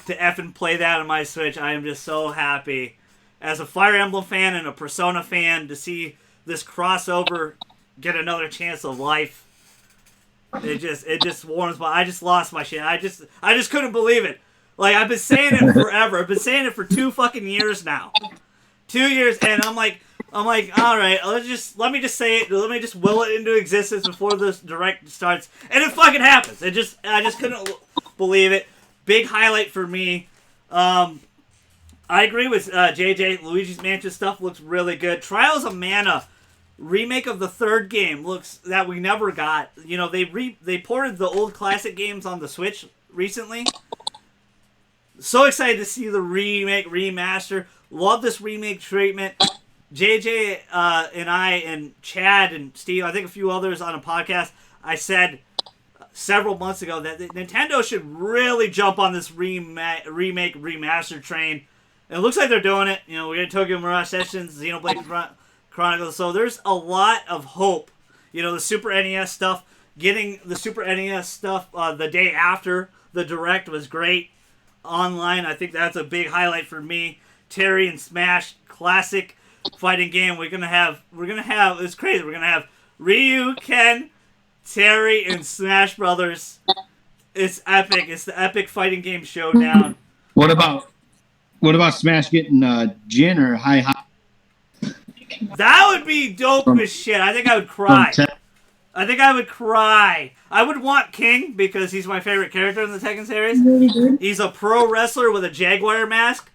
to effing play that on my Switch. I am just so happy. As a Fire Emblem fan and a Persona fan, to see this crossover get another chance of life, it just warms my... I just lost my shit. I just couldn't believe it. Like, I've been saying it forever. I've been saying it for 2 fucking years now. 2 years, and I'm like, all right, let me just say it. Let me just will it into existence before this direct starts, and it fucking happens. I just couldn't believe it. Big highlight for me. I agree with JJ. Luigi's Mansion stuff looks really good. Trials of Mana remake of the 3rd game looks that we never got. You know, they ported the old classic games on the Switch recently. So excited to see the remake, remaster. Love this remake treatment. JJ and I and Chad and Steve, I think a few others on a podcast, I said several months ago that Nintendo should really jump on this remake, remaster train. And it looks like they're doing it. You know, we had Tokyo Mirage Sessions, Xenoblade Chronicles, so there's a lot of hope. You know, the Super NES stuff, getting the Super NES stuff the day after the Direct was great. Online, I think that's a big highlight for me. Terry and Smash, classic fighting game. We're gonna have it's crazy. We're gonna have Ryu, Ken, Terry, and Smash Brothers. It's epic. It's the epic fighting game showdown. What about Smash getting Jin or Hi? That would be dope as shit. I think I would cry. I would want King because he's my favorite character in the Tekken series. He's a pro wrestler with a Jaguar mask,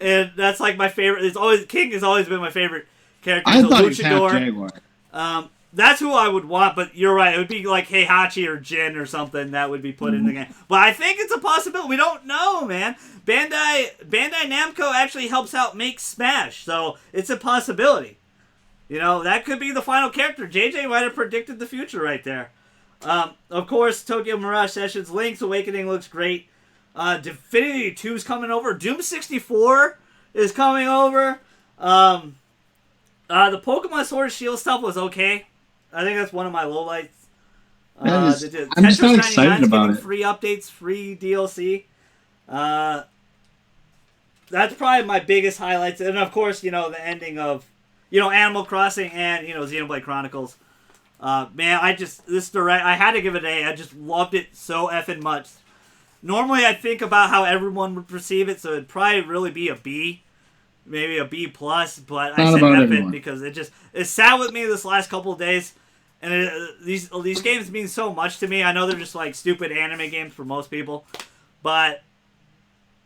and that's like my favorite. King has always been my favorite character. I thought he was half Jaguar. That's who I would want, but you're right. It would be like Heihachi or Jin or something that would be put in the game. But I think it's a possibility. We don't know, man. Bandai Namco actually helps out make Smash, so it's a possibility. You know, that could be the final character. JJ might have predicted the future right there. Of course, Tokyo Mirage Sessions, Link's Awakening looks great. Divinity 2 is coming over. Doom 64 is coming over. The Pokemon Sword and Shield stuff was okay. I think that's one of my lowlights. I'm just not excited about it. Free updates, free DLC. That's probably my biggest highlights. And of course, you know, the ending of, you know, Animal Crossing and, you know, Xenoblade Chronicles. Man, I had to give it an A. I just loved it so effing much. Normally, I think about how everyone would perceive it, so it'd probably really be a B. Maybe a B+, but I said F it because it sat with me this last couple of days. And these games mean so much to me. I know they're just like stupid anime games for most people, but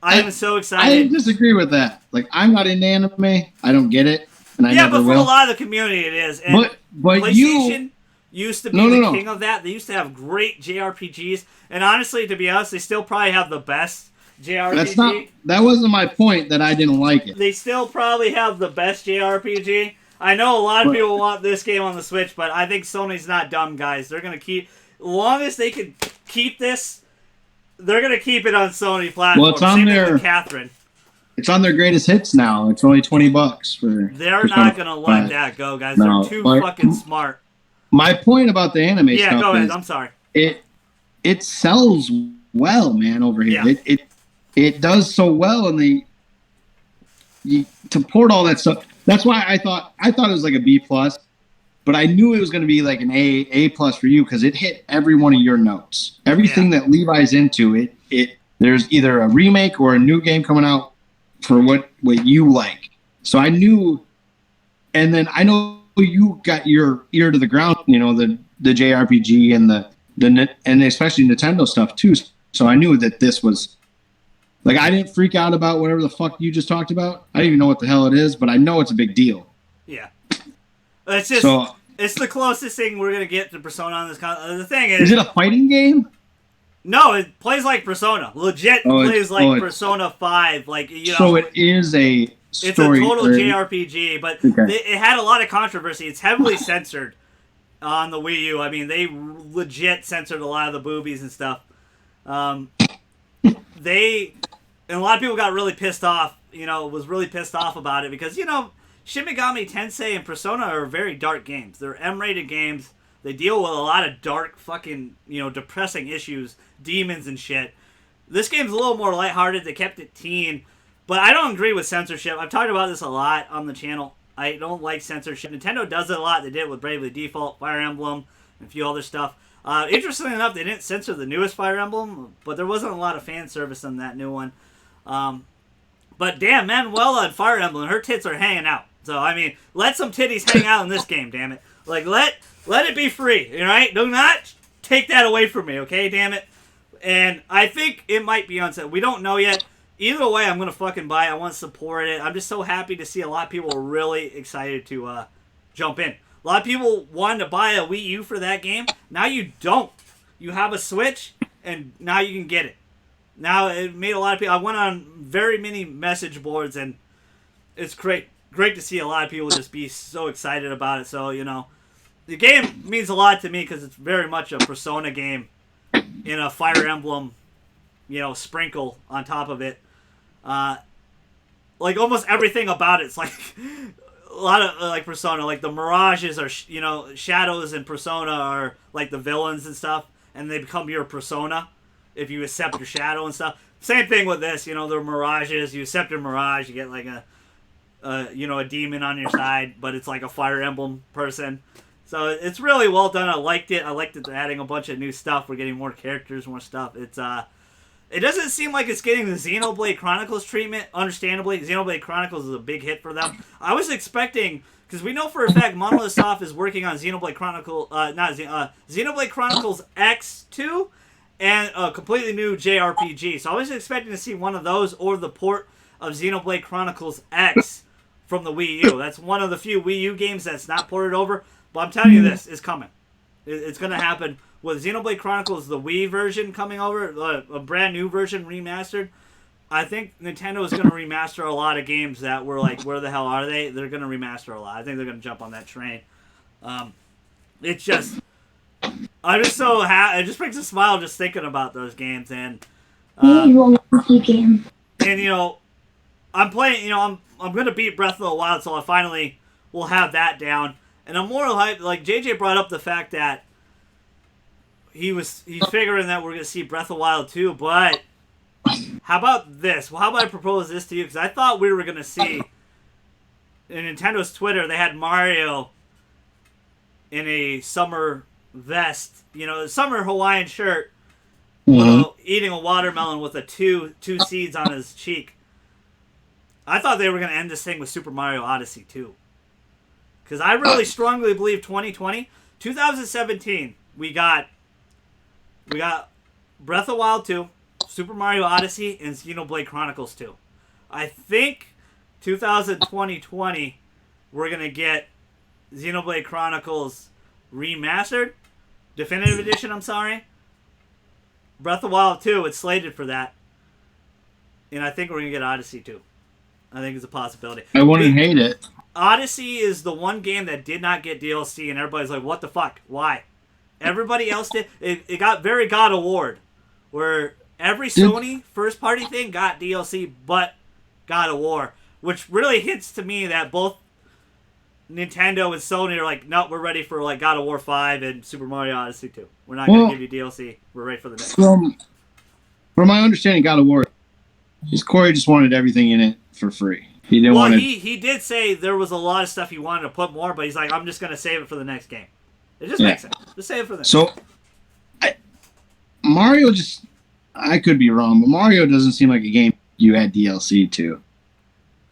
I am so excited. I disagree with that. Like, I'm not into anime. I don't get it. And I never but for will. a lot of the community it is. And but PlayStation used to be the king of that. They used to have great JRPGs. And honestly, to be honest, they still probably have the best JRPG. That wasn't my point that I didn't like it. They still probably have the best JRPG. I know a lot of people want this game on the Switch, but I think Sony's not dumb, guys. They're going to keep... As long as they can keep this, they're going to keep it on Sony platform. Well, it's on their... Catherine. It's on their greatest hits now. It's only $20 for... They're not going to let that go, guys. They're too fucking smart. My point about the anime stuff Yeah, go ahead. I'm sorry. It sells well, man, over here. Yeah. It does so well, and to port all that stuff. That's why I thought it was like a B+, but I knew it was going to be like an A+ for you because it hit every one of your notes. Everything that Levi's into, there's either a remake or a new game coming out for what you like. So I knew, and then I know you got your ear to the ground, you know, the JRPG and especially Nintendo stuff too. So I knew that this was. Like, I didn't freak out about whatever the fuck you just talked about. I don't even know what the hell it is, but I know it's a big deal. Yeah. It's just, it's the closest thing we're going to get to Persona on this. The thing is... Is it a fighting game? No, it plays like Persona. Legit plays like Persona 5. Like, you know. So it is a story. It's a total JRPG, but it had a lot of controversy. It's heavily censored on the Wii U. I mean, they legit censored a lot of the boobies and stuff. And a lot of people got really pissed off, was really pissed off about it because, Shin Megami Tensei and Persona are very dark games. They're M-rated games. They deal with a lot of dark fucking, depressing issues, demons and shit. This game's a little more lighthearted. They kept it teen. But I don't agree with censorship. I've talked about this a lot on the channel. I don't like censorship. Nintendo does it a lot. They did it with Bravely Default, Fire Emblem, and a few other stuff. Interestingly enough, they didn't censor the newest Fire Emblem, but there wasn't a lot of fan service on that new one. But damn, Manuela and Fire Emblem, her tits are hanging out. So, I mean, let some titties hang out in this game, damn it. Like, let it be free, all right? Do not take that away from me, okay, damn it? And I think it might be on sale. We don't know yet. Either way, I'm going to fucking buy it. I want to support it. I'm just so happy to see a lot of people really excited to jump in. A lot of people wanted to buy a Wii U for that game. Now you don't. You have a Switch, and now you can get it. Now, it made a lot of people... I went on very many message boards, and it's great to see a lot of people just be so excited about it. So, the game means a lot to me because it's very much a Persona game in a Fire Emblem, sprinkle on top of it. Like almost everything about it's like a lot of like Persona, like the mirages are shadows in Persona are like the villains and stuff, and they become your persona if you accept your shadow and stuff. Same thing with this, they're mirages. You accept your mirage, you get like a demon on your side, but it's like a Fire Emblem person. So it's really well done. I liked it. They're adding a bunch of new stuff. We're getting more characters, more stuff. It doesn't seem like it's getting the Xenoblade Chronicles treatment, understandably. Xenoblade Chronicles is a big hit for them. I was expecting, because we know for a fact Monolith Soft is working on Xenoblade Chronicles X2 and a completely new JRPG. So I was expecting to see one of those or the port of Xenoblade Chronicles X from the Wii U. That's one of the few Wii U games that's not ported over. But I'm telling you this, it's coming. It's going to happen. With Xenoblade Chronicles, the Wii version coming over, a brand new version remastered, I think Nintendo is going to remaster a lot of games that were like, where the hell are they? They're going to remaster a lot. I think they're going to jump on that train. It's just, I'm just so happy. It just brings a smile just thinking about those games. And, game. And I'm playing, I'm going to beat Breath of the Wild, so I finally will have that down. And I'm more like JJ brought up the fact that he's figuring that we're going to see Breath of the Wild 2, but how about this? Well, how about I propose this to you? Because I thought we were going to see, in Nintendo's Twitter, they had Mario in a summer vest, summer Hawaiian shirt, eating a watermelon with two seeds on his cheek. I thought they were going to end this thing with Super Mario Odyssey 2. Because I really strongly believe 2017, we got Breath of the Wild 2, Super Mario Odyssey, and Xenoblade Chronicles 2. I think 2020, we're going to get Xenoblade Chronicles Remastered, Definitive Edition, I'm sorry. Breath of the Wild 2, it's slated for that. And I think we're going to get Odyssey 2. I think it's a possibility. I wouldn't hate it. Odyssey is the one game that did not get DLC, and everybody's like, what the fuck? Why? Everybody else did. It got very God Award, where every Sony first-party thing got DLC but God of War, which really hits to me that both Nintendo and Sony are like, no, we're ready for like God of War 5 and Super Mario Odyssey 2. We're not going to give you DLC. We're ready for the next one. From my understanding, God of War, Corey just wanted everything in it for free. He didn't want to... he did say there was a lot of stuff he wanted to put more, but he's like, I'm just going to save it for the next game. It just makes sense. Just save it for the next game. Mario just... I could be wrong, but Mario doesn't seem like a game you add DLC to.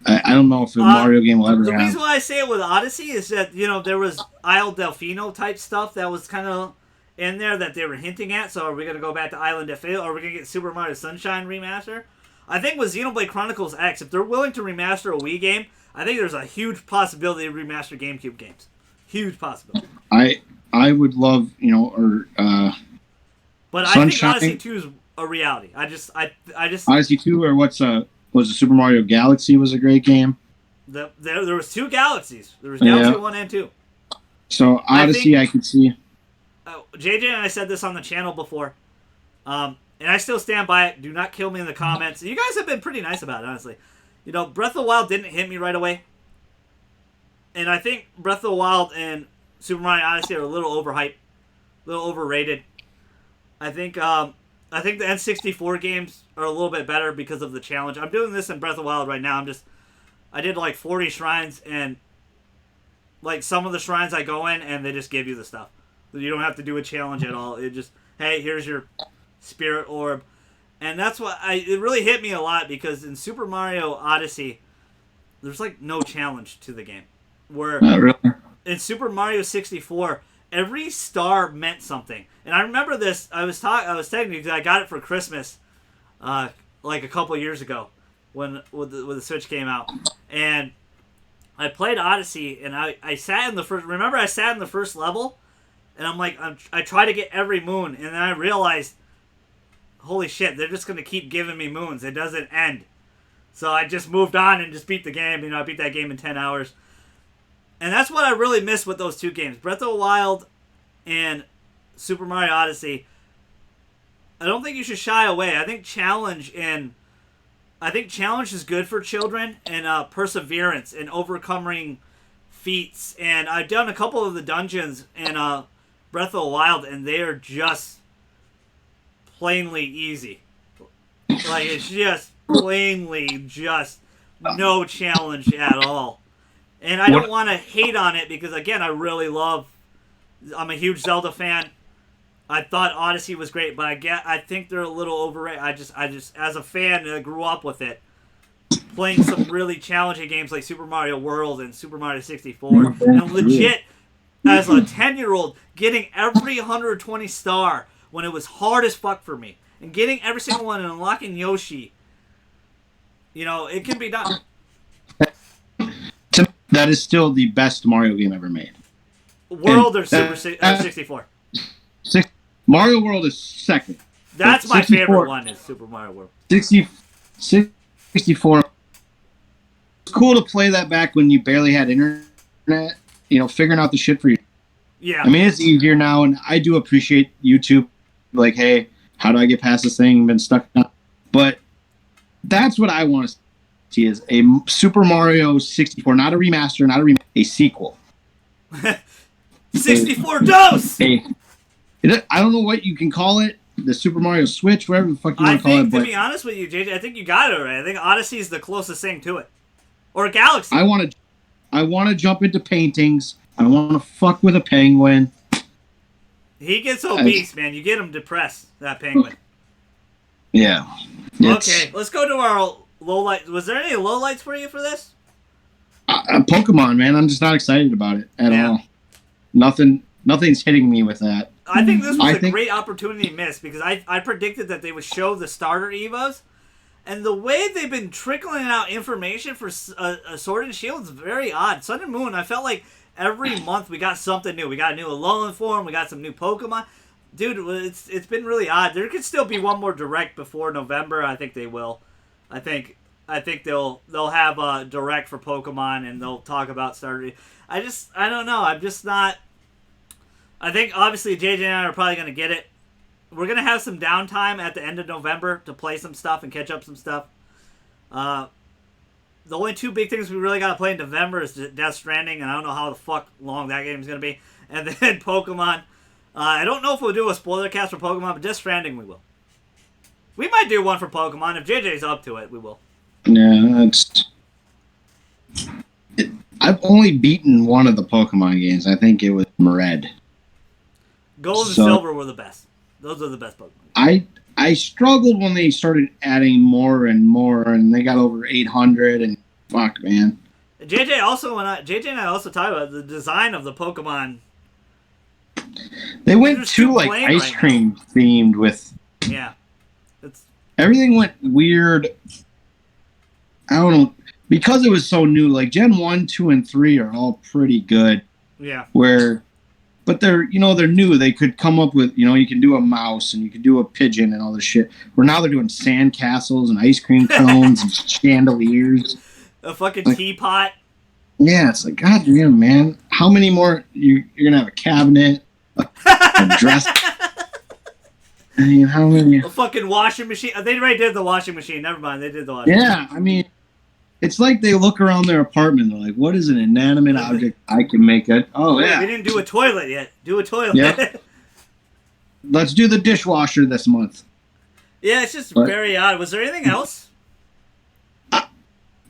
I don't know if a Mario game will ever The have... reason why I say it with Odyssey is that, there was Isle Delfino type stuff that was kind of in there that they were hinting at. So are we going to go back to Island Delfino? Or are we going to get Super Mario Sunshine remaster? I think with Xenoblade Chronicles X, if they're willing to remaster a Wii game, I think there's a huge possibility to remaster GameCube games. Huge possibility. I would love, But I think Sunshine, Odyssey 2 is a reality. I just Odyssey 2, or was it Super Mario Galaxy was a great game. There was 2 Galaxies. There was Yeah. Galaxy 1 and 2. So Odyssey, I could see. JJ and I said this on the channel before, and I still stand by it. Do not kill me in the comments. You guys have been pretty nice about it, honestly. You know, Breath of the Wild didn't hit me right away, and I think Breath of the Wild and Super Mario Odyssey are a little overhyped, a little overrated. I think the N64 games are a little bit better because of the challenge. I'm doing this in Breath of the Wild right now. I did like 40 shrines, and like some of the shrines I go in and they just give you the stuff. You don't have to do a challenge at all. It just, hey, here's your spirit orb. And that's what it really hit me a lot, because in Super Mario Odyssey, there's like no challenge to the game. Where Really? in Super Mario 64, every star meant something. And I remember this. I was telling you because I got it for Christmas, like a couple years ago, when the Switch came out, and I played Odyssey, and I sat in the first. Remember, I sat in the first level, and I'm like, I try to get every moon, and then I realized, holy shit, they're just gonna keep giving me moons. It doesn't end. So I just moved on and just beat the game. You know, I beat that game in 10 hours. And that's what I really miss with those 2 games. Breath of the Wild and Super Mario Odyssey. I don't think you should shy away. I think challenge is good for children, and perseverance and overcoming feats. And I've done a couple of the dungeons in Breath of the Wild, and they are just plainly easy. Like, it's just plainly just no challenge at all. And I don't want to hate on it because, again, I'm a huge Zelda fan. I thought Odyssey was great, but I think they're a little overrated. I just as a fan that grew up with it, playing some really challenging games like Super Mario World and Super Mario 64, and legit, as a 10-year-old, getting every 120 star when it was hard as fuck for me, and getting every single one and unlocking Yoshi. You know, it can be done. That is still the best Mario game ever made. World or 64? Mario World is second. That's my favorite one, is Super Mario World. 64. It's cool to play that back when you barely had internet, you know, figuring out the shit for you. Yeah. I mean, it's easier now, and I do appreciate YouTube. Like, hey, how do I get past this thing? Been stuck. But that's what I want to see, is a Super Mario 64, not a remaster, a sequel. 64 dose! I don't know what you can call it. The Super Mario Switch, whatever the fuck you want to call it. To be honest with you, JJ, I think you got it right. I think Odyssey is the closest thing to it. Or Galaxy. I want to jump into paintings. I want to fuck with a penguin. He gets obese, man. You get him depressed, that penguin. Yeah. Okay, let's go to our lowlights. Was there any lowlights for you for this? Pokemon, man. I'm just not excited about it at all. Nothing's hitting me with that. I think this was a great opportunity missed, because I predicted that they would show the starter Evos, and the way they've been trickling out information for Sword and Shield is very odd. Sun and Moon, I felt like every month we got something new. We got a new Alolan form, we got some new Pokemon. Dude, it's been really odd. There could still be one more direct before November. I think they will. I think they'll have a direct for Pokemon, and they'll talk about starter. I don't know. I'm just not. I think, obviously, JJ and I are probably going to get it. We're going to have some downtime at the end of November to play some stuff and catch up some stuff. The only 2 big things we really got to play in November is Death Stranding, and I don't know how the fuck long that game is going to be. And then Pokemon. I don't know if we'll do a spoiler cast for Pokemon, but Death Stranding we will. We might do one for Pokemon. If JJ's up to it, we will. Yeah, I've only beaten one of the Pokemon games. I think it was Red. Gold and Silver were the best. Those are the best Pokemon. I struggled when they started adding more and more, and they got over 800, and fuck, man. JJ and I also talked about the design of the Pokemon. They went too like ice cream themed with. Yeah. Everything went weird. I don't know, because it was so new. Like Gen 1, 2, and 3 are all pretty good. Yeah. Where but they're new. They could come up with you can do a mouse and you can do a pigeon and all this shit. Where now they're doing sand castles and ice cream cones and chandeliers. A fucking like, teapot. Yeah, it's like God damn, man. How many more? You're gonna have a cabinet, a dresser. I mean, how many? A fucking washing machine. They already did the washing machine. Never mind, they did the washing machine. Yeah, I mean, it's like they look around their apartment. They're like, "What is an inanimate object I can make it?" Oh yeah, we didn't do a toilet yet. Do a toilet. Yeah. Let's do the dishwasher this month. Yeah, it's just very odd. Was there anything else?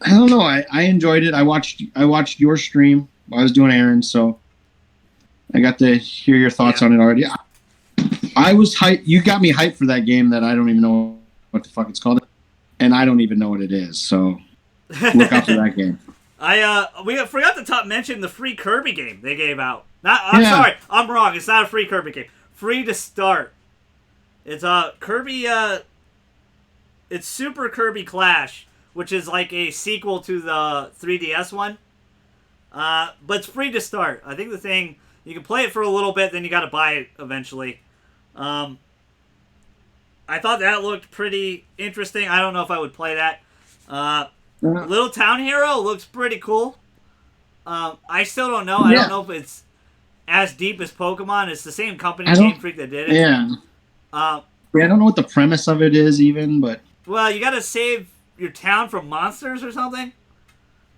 I don't know. I enjoyed it. I watched your stream while I was doing errands, so I got to hear your thoughts on it already. I was hyped. You got me hyped for that game that I don't even know what the fuck it's called, and I don't even know what it is. So look out for that game. We forgot to mention the free Kirby game they gave out. Sorry, I'm wrong. It's not a free Kirby game. Free to start. It's Kirby. It's Super Kirby Clash, which is like a sequel to the 3DS one. But it's free to start. I think the thing you can play it for a little bit, then you got to buy it eventually. I thought that looked pretty interesting. I don't know if I would play that. Little Town Hero looks pretty cool. I still don't know. I don't know if it's as deep as Pokemon. It's the same company, Game Freak, that did it. Yeah. I don't know what the premise of it is even, but... Well, you gotta save your town from monsters or something?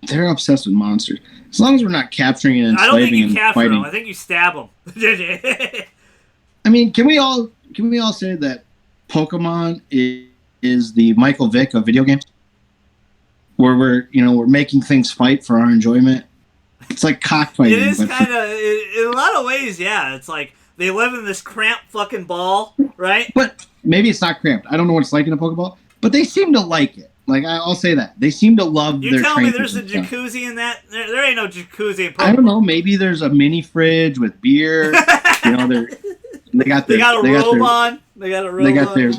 They're obsessed with monsters. As long as we're not capturing and enslaving I don't think you capture fighting. them. I think you stab them. I mean, can we all say that Pokemon is the Michael Vick of video games? Where we're making things fight for our enjoyment. It's like cockfighting. It is kind of, in a lot of ways, yeah. It's like they live in this cramped fucking ball, right? But maybe it's not cramped. I don't know what it's like in a Pokeball, but they seem to like it. Like, I'll say that. They seem to love their You tell me trainers there's a jacuzzi in that? There ain't no jacuzzi in Pokemon. I don't know. Maybe there's a mini fridge with beer. They got a robe on. They got their,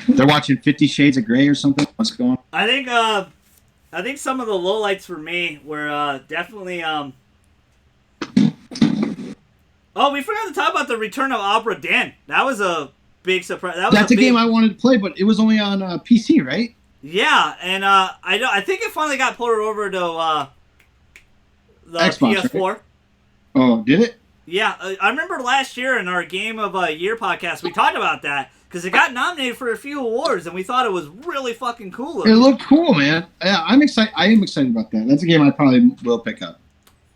they're watching 50 Shades of Grey or something. What's going on? I think some of the lowlights for me were definitely Oh, we forgot to talk about the return of Opera Den. That was a big surprise. That's a game I wanted to play, but it was only on PC, right? Yeah, and I think it finally got ported over to the Xbox, PS4. Right? Oh, did it? Yeah, I remember last year in our Game of Year podcast, we talked about that because it got nominated for a few awards, and we thought it was really fucking cool. It looked cool, man. Yeah, I'm excited. I am excited about that. That's a game I probably will pick up.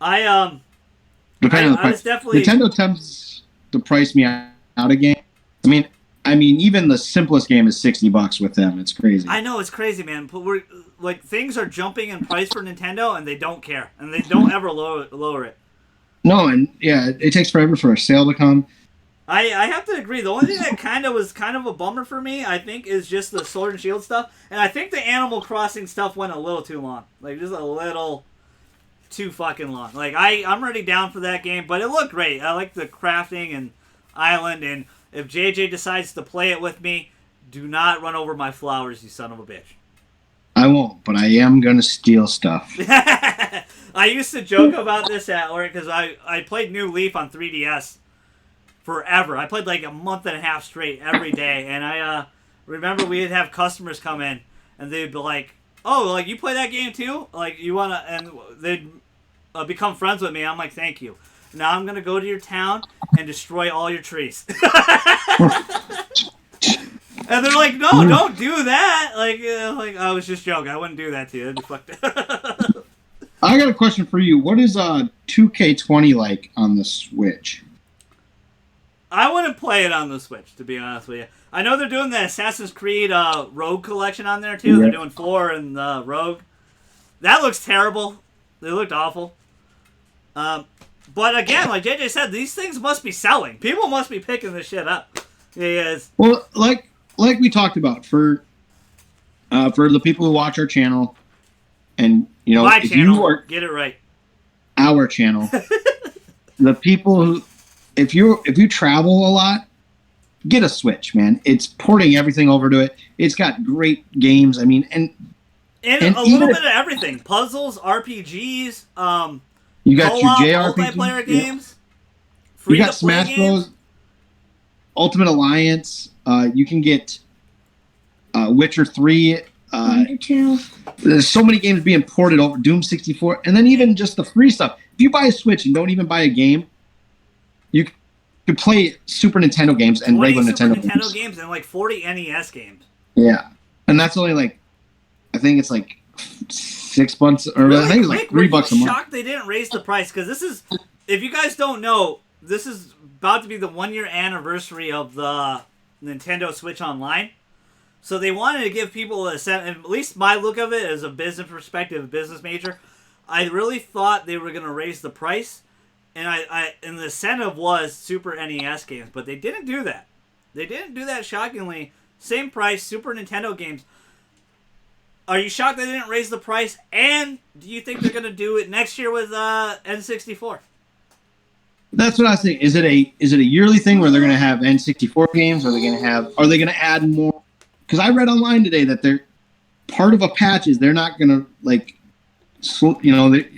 Depending on the price. Nintendo tends to price me out a game. I mean, even the simplest game is $60 with them. It's crazy. I know, it's crazy, man. But things are jumping in price for Nintendo, and they don't care, and they don't ever lower it. No, and yeah, it takes forever for a sale to come. I have to agree. The only thing that was kind of a bummer for me, I think, is just the Sword and Shield stuff, and I think the Animal Crossing stuff went a little too long, like just a little too fucking long. Like I'm already down for that game, but it looked great. I like the crafting and island, and if JJ decides to play it with me, do not run over my flowers, you son of a bitch. I won't, but I am gonna steal stuff. I used to joke about this at work because I played New Leaf on 3DS forever. I played like a month and a half straight every day, and I remember we'd have customers come in, and they'd be like, "Oh, like you play that game too? Like you wanna?" And they'd become friends with me. I'm like, "Thank you. Now I'm gonna go to your town and destroy all your trees." And they're like, "No, don't do that." Like I was just joking. I wouldn't do that to you. That'd be fucked up. I got a question for you. What is 2K20 like on the Switch? I wouldn't play it on the Switch, to be honest with you. I know they're doing the Assassin's Creed Rogue collection on there, too. Yeah. They're doing 4 and Rogue. That looks terrible. They looked awful. But again, like JJ said, these things must be selling. People must be picking this shit up. Yes. Well, like we talked about, for the people who watch our channel, and my if channel, get it right. Our channel. The people who, if you travel a lot, get a Switch, man. It's porting everything over to it. It's got great games. I mean, and a little bit of everything: puzzles, RPGs. You got your JRPG multiplayer games. free you to got play Smash games. Bros. Ultimate Alliance. You can get Witcher 3. 1 to 2. There's so many games being ported over. Doom 64, and then even just the free stuff. If you buy a Switch and don't even buy a game, you can play Super Nintendo games and 20 regular Super Nintendo games and like 40 NES games. Yeah, and that's only like, I think it's like $6, or Really I think it's quick, like $3 a month. Shocked they didn't raise the price because this is, if you guys don't know, this is about to be the 1-year anniversary of the Nintendo Switch Online. So they wanted to give people a sense, at least my look of it as a business perspective, a business major. I really thought they were going to raise the price, and and the incentive was Super NES games, but they didn't do that. They didn't do that, shockingly. Same price, Super Nintendo games. Are you shocked they didn't raise the price? And do you think they're going to do it next year with N64? That's what I was thinking. Is it a yearly thing where they're going to have N64 games? Are they going to add more? Because I read online today that they're part of a patch is they're not going to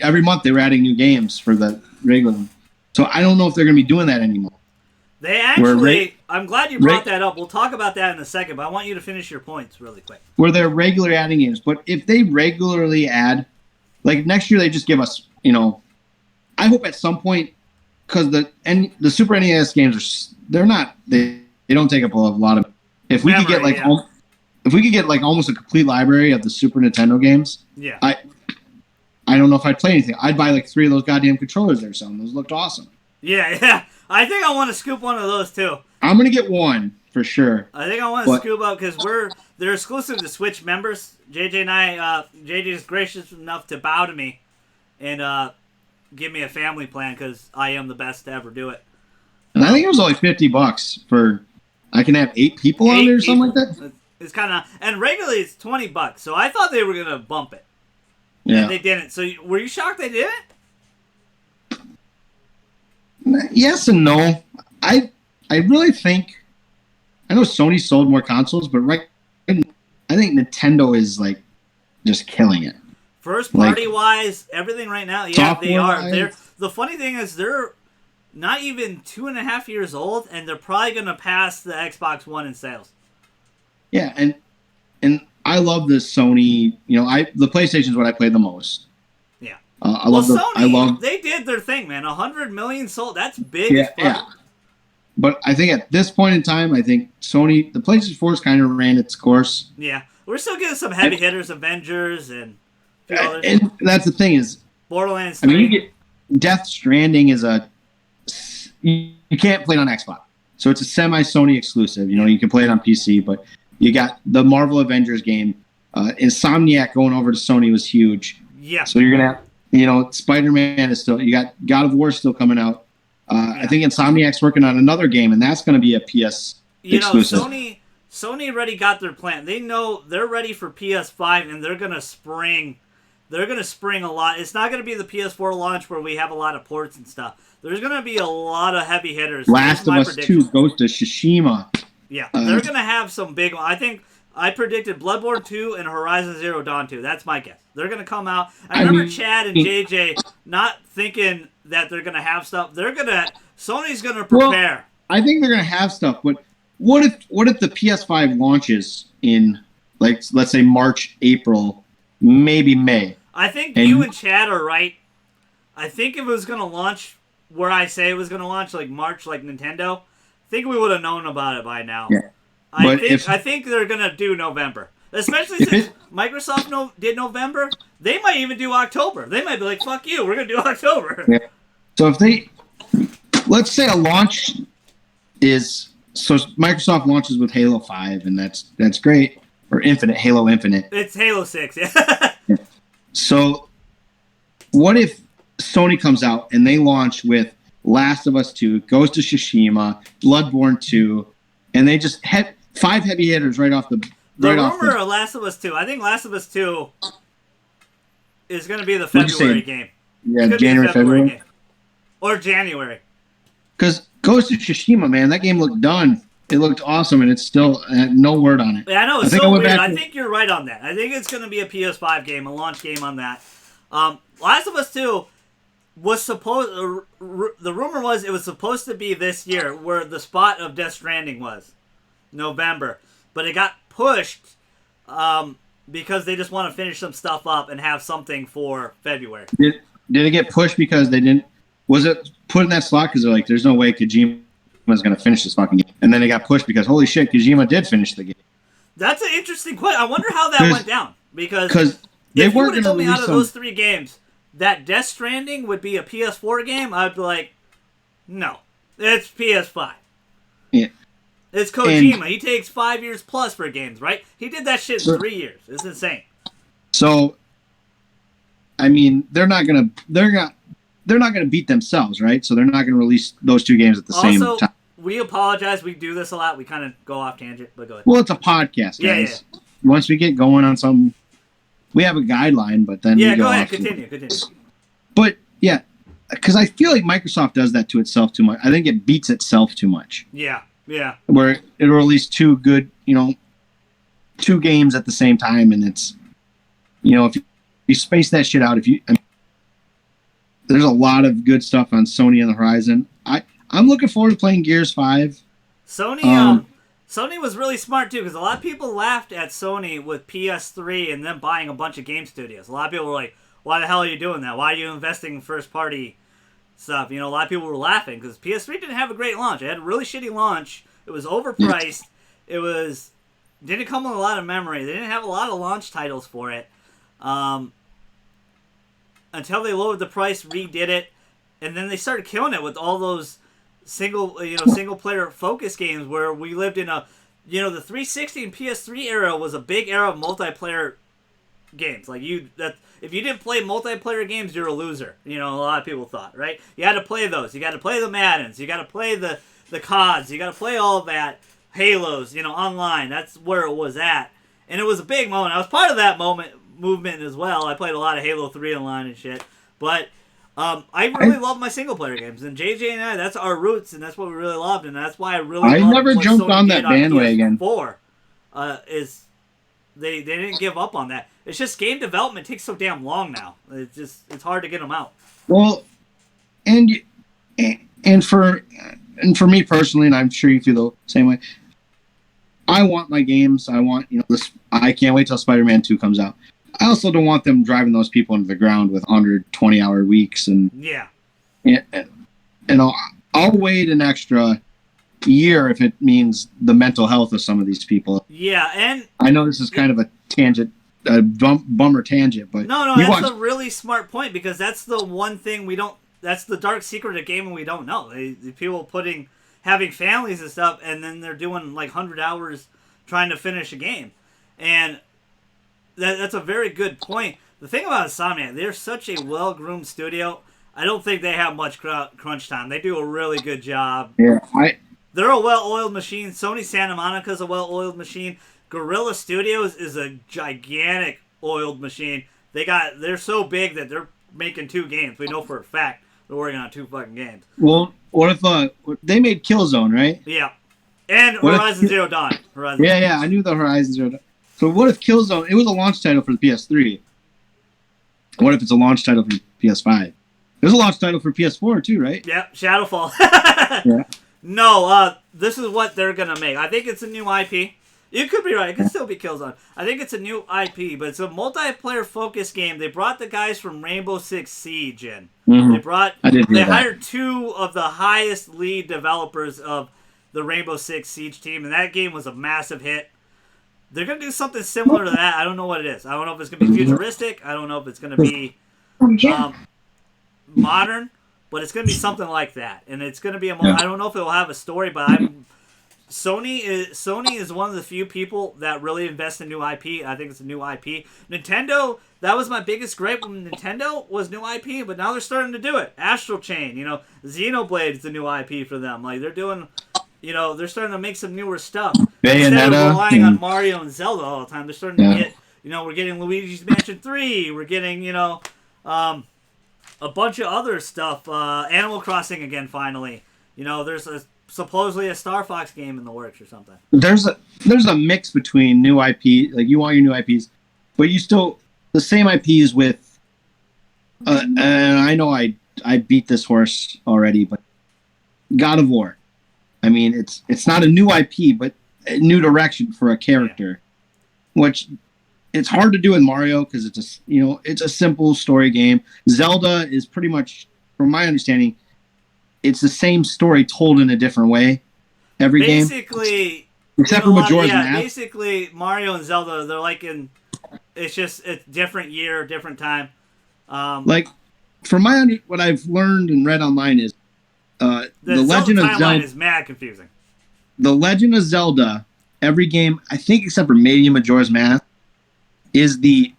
every month they were adding new games for the regular one. So I don't know if they're going to be doing that anymore. They actually, I'm glad you brought that up. We'll talk about that in a second, but I want you to finish your points really quick. Where they're regularly adding games. But if they regularly add, like next year they just give us, I hope at some point, because the Super NES games they don't take up a lot of. If we could get almost a complete library of the Super Nintendo games, yeah, I don't know if I'd play anything. I'd buy like 3 of those goddamn controllers there. Some those looked awesome. Yeah. I think I want to scoop one of those too. I'm gonna get one for sure. I think I want to scoop up because they're exclusive to Switch members. JJ and JJ is gracious enough to bow to me and give me a family plan because I am the best to ever do it. And I think it was only $50 for. I can have 8 people on there or something like that. It's kind of, and regularly it's $20. So I thought they were gonna bump it. Yeah, and they didn't. So were you shocked they didn't? Yes and no. I really think. I know Sony sold more consoles, but I think Nintendo is like just killing it. First party wise, everything right now, yeah, they are. The funny thing is they're not even 2.5 years old, and they're probably gonna pass the Xbox One in sales. Yeah, and I love the Sony. The PlayStation is what I play the most. Yeah, Sony. They did their thing, man. 100 million sold. That's big. Yeah. But I think at this point in time, I think Sony, the PlayStation 4 kind of ran its course. Yeah, we're still getting some heavy hitters, Avengers, and others. And that's the thing is, Borderlands 3. I mean, you get Death Stranding is you can't play it on Xbox, so it's a semi-Sony exclusive. You can play it on PC, but you got the Marvel Avengers game. Insomniac going over to Sony was huge. Yeah. So you're gonna have, Spider-Man is still. You got God of War still coming out. I think Insomniac's working on another game, and that's going to be a PS exclusive. Sony already got their plan. They know they're ready for PS5, and they're going to spring. They're going to spring a lot. It's not going to be the PS4 launch where we have a lot of ports and stuff. There's going to be a lot of heavy hitters. Last of Us 2, Ghost of Tsushima. Yeah, they're going to have some big ones. I think I predicted Bloodborne 2 and Horizon Zero Dawn 2. That's my guess. They're going to come out. I remember Chad and JJ not thinking that they're going to have stuff. Sony's going to prepare. Well, I think they're going to have stuff, but what if the PS5 launches in, like, let's say March, April, maybe May? I think you and Chad are right. I think if it was going to launch where I say it was going to launch, like March, like Nintendo, I think we would have known about it by now. Yeah. I think they're going to do November. Especially since Microsoft did November, they might even do October. They might be like, fuck you, we're going to do October. Yeah. So if let's say a launch so Microsoft launches with Halo 5, and that's great. Or Halo Infinite. It's Halo 6, yeah. So what if Sony comes out and they launch with Last of Us 2, Ghost of Tsushima, Bloodborne 2, and they just had 5 heavy hitters right off the... The rumor of Last of Us 2. I think Last of Us 2 is going to be the February game. Yeah, January, February. Game. Or January. Because Ghost of Tsushima, man, that game looked done. It looked awesome, and it's still no word on it. Yeah, I know. It's so weird. I think you're right on that. I think it's going to be a PS5 game, a launch game on that. Last of Us 2, was supposed. The rumor was it was supposed to be this year, where the spot of Death Stranding was November, but it got pushed because they just want to finish some stuff up and have something for February. Did it get pushed because they didn't? Was it put in that slot because they're like, there's no way Kojima's going to finish this fucking game, and then it got pushed because holy shit, Kojima did finish the game. That's an interesting question. I wonder how that went down because they if you weren't would have told me out of some... those 3 games that Death Stranding would be a PS4 game, I'd be like, no, it's PS5. Yeah. It's Kojima. He takes 5 years plus for games, right? He did that shit in 3 years. It's insane. So, I mean, they're not gonna beat themselves, right? So they're not gonna release those 2 games at the same time. We apologize. We do this a lot. We kind of go off tangent, but go ahead. Well, it's a podcast, guys. Yeah. Once we get going on something, we have a guideline, but then go ahead. Continue. But yeah, because I feel like Microsoft does that to itself too much. I think it beats itself too much. Yeah. Where it'll release 2 good, 2 games at the same time, and it's, if you space that shit out, there's a lot of good stuff on Sony on the horizon. I'm looking forward to playing Gears 5. Sony was really smart too, because a lot of people laughed at Sony with PS3 and them buying a bunch of game studios. A lot of people were like, "Why the hell are you doing that? Why are you investing in first party stuff?" A lot of people were laughing because PS3 didn't have a great launch. It had a really shitty launch. It was overpriced. Didn't come with a lot of memory. They didn't have a lot of launch titles for it. Until they lowered the price, redid it, and then they started killing it with all those single player focus games where we lived in the 360 and PS3 era was a big era of multiplayer games. Like if you didn't play multiplayer games, you're a loser. A lot of people thought, right? You had to play those. You got to play the Maddens. You got to play the CODs. You got to play all of that. Halos, online. That's where it was at, and it was a big moment. I was part of that movement as well. I played a lot of Halo 3 online and shit, but I really love my single player games, and JJ and I, that's our roots, and that's what we really loved, and that's why I never jumped on that bandwagon. Is they didn't give up on that. It's just game development takes so damn long now. It's hard to get them out. Well, and for me personally, and I'm sure you feel the same way. I want my games. I want this. I can't wait till Spider-Man 2 comes out. I also don't want them driving those people into the ground with 120-hour weeks and I'll wait an extra year if it means the mental health of some of these people. Yeah, and I know this is kind of a tangent, a bummer tangent, but no, that's a really smart point because that's the one thing we don't. That's the dark secret of gaming we don't know. The people having families and stuff, and then they're doing like 100 hours trying to finish a game, and that's a very good point. The thing about Insomniac, they're such a well-groomed studio. I don't think they have much crunch time. They do a really good job. Yeah, they're a well-oiled machine. Sony Santa Monica's a well-oiled machine. Guerrilla Studios is a gigantic oiled machine. They're so big that they're making 2 games. We know for a fact they're working on 2 fucking games. Well, what if they made Killzone, right? Yeah, and Horizon Zero Dawn. Yeah, I knew the Horizon Zero Dawn. So what if Killzone? It was a launch title for the PS3. What if it's a launch title for PS5? There's a launch title for PS4 too, right? Yep, Shadowfall. Yeah. No, this is what they're gonna make. I think it's a new IP. You could be right. It could still be Killzone. I think it's a new IP, but it's a multiplayer focused game. They brought the guys from Rainbow Six Siege in. Mm-hmm. They hired 2 of the highest lead developers of the Rainbow Six Siege team, and that game was a massive hit. They're going to do something similar to that. I don't know what it is. I don't know if it's going to be futuristic. I don't know if it's going to be modern, but it's going to be something like that. And it's going to be I don't know if it will have a story, but Sony is one of the few people that really invest in new IP. I think it's a new IP. Nintendo, that was my biggest gripe when Nintendo was new IP, but now they're starting to do it. Astral Chain, Xenoblade is the new IP for them. Like they're doing, they're starting to make some newer stuff. Instead of relying on Mario and Zelda all the time, they're starting to get, we're getting Luigi's Mansion 3. We're getting, a bunch of other stuff. Animal Crossing again, finally. There's supposedly a Star Fox game in the works or something. There's a mix between new IP, like you want your new IPs, but you still the same IPs with. And I know I I beat this horse already, but God of War. I mean, it's not a new IP, but a new direction for a character, which it's hard to do with Mario because it's a simple story game. Zelda is pretty much, from my understanding, it's the same story told in a different way every game, except for Majora's Mask. Basically, Mario and Zelda, they're like it's different year, different time. Like, from what I've learned and read online is the Legend of Zelda is mad confusing. The Legend of Zelda, every game, I think except for maybe Majora's Mask, is the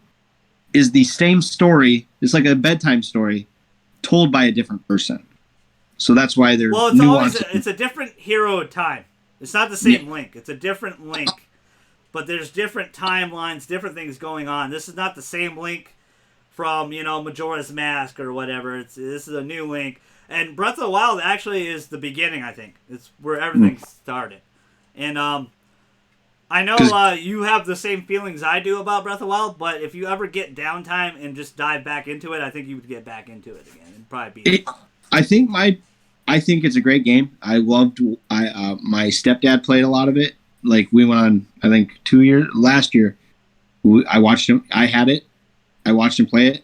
same story. It's like a bedtime story told by a different person. So that's why they're it's a different hero at time. It's not the same Link. It's a different Link. But there's different timelines, different things going on. This is not the same Link from, Majora's Mask or whatever. This is a new Link. And Breath of the Wild actually is the beginning, I think. It's where everything started. And I know you have the same feelings I do about Breath of the Wild, but if you ever get downtime and just dive back into it, I think you would get back into it again and probably beat it. I think it's a great game. I loved. My stepdad played a lot of it. Like, we went on, I think last year. I watched him. I had it. I watched him play it.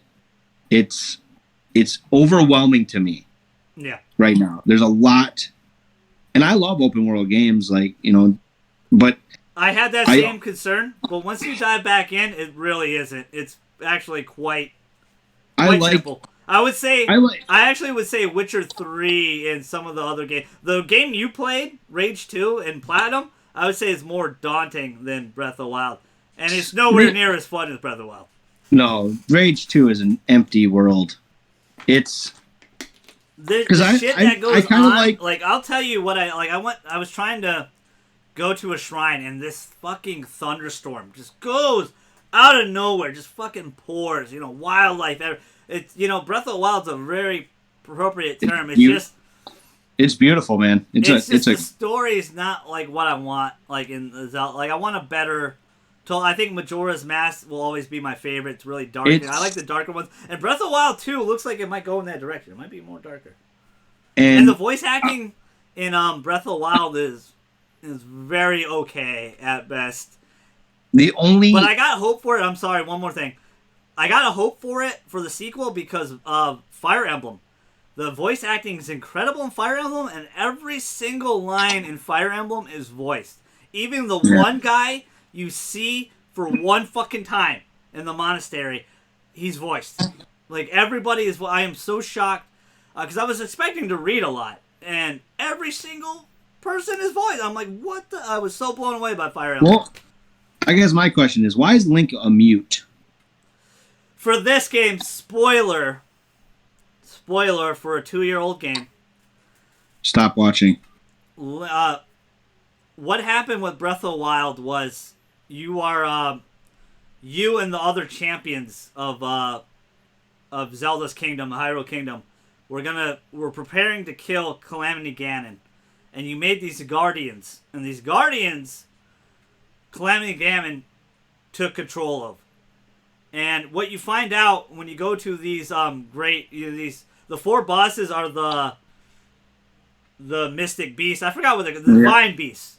It's overwhelming to me. Yeah. Right now, there's a lot, and I love open world games. But I had that same concern. But once you dive back in, it really isn't. It's actually quite simple. I actually would say Witcher 3 and some of the other games. The game you played, Rage 2 and Platinum, I would say is more daunting than Breath of the Wild. And it's nowhere near as fun as Breath of the Wild. No, Rage 2 is an empty world. It's... The shit that goes on, I'll tell you what I was trying to go to a shrine, and this fucking thunderstorm just goes out of nowhere, just fucking pours, wildlife. It's, Breath of the Wild's a very appropriate term. It's beautiful, man. The story is not like what I want, in the Zelda. I want a better. I think Majora's Mask will always be my favorite. It's really dark. I like the darker ones. And Breath of the Wild 2 looks like it might go in that direction. It might be more darker. And the voice acting in Breath of the Wild is very okay at best. But I got hope for it. I'm sorry, one more thing. I got a hope for it for the sequel because of Fire Emblem. The voice acting is incredible in Fire Emblem, and every single line in Fire Emblem is voiced. Even the one guy you see for one fucking time in the monastery, he's voiced. Everybody is. I am so shocked because I was expecting to read a lot, and every single person is voiced. I'm like, what the? I was so blown away by Fire Emblem. Well, I guess my question is, why is Link a mute? For this game, spoiler for a 2-year-old game. Stop watching. What happened with Breath of the Wild was you and the other champions of Zelda's kingdom, the Hyrule Kingdom, we're preparing to kill Calamity Ganon, and you made these guardians, and these guardians, Calamity Ganon took control of. And what you find out when you go to these the 4 bosses are the mystic beasts. I forgot what they're the divine beasts.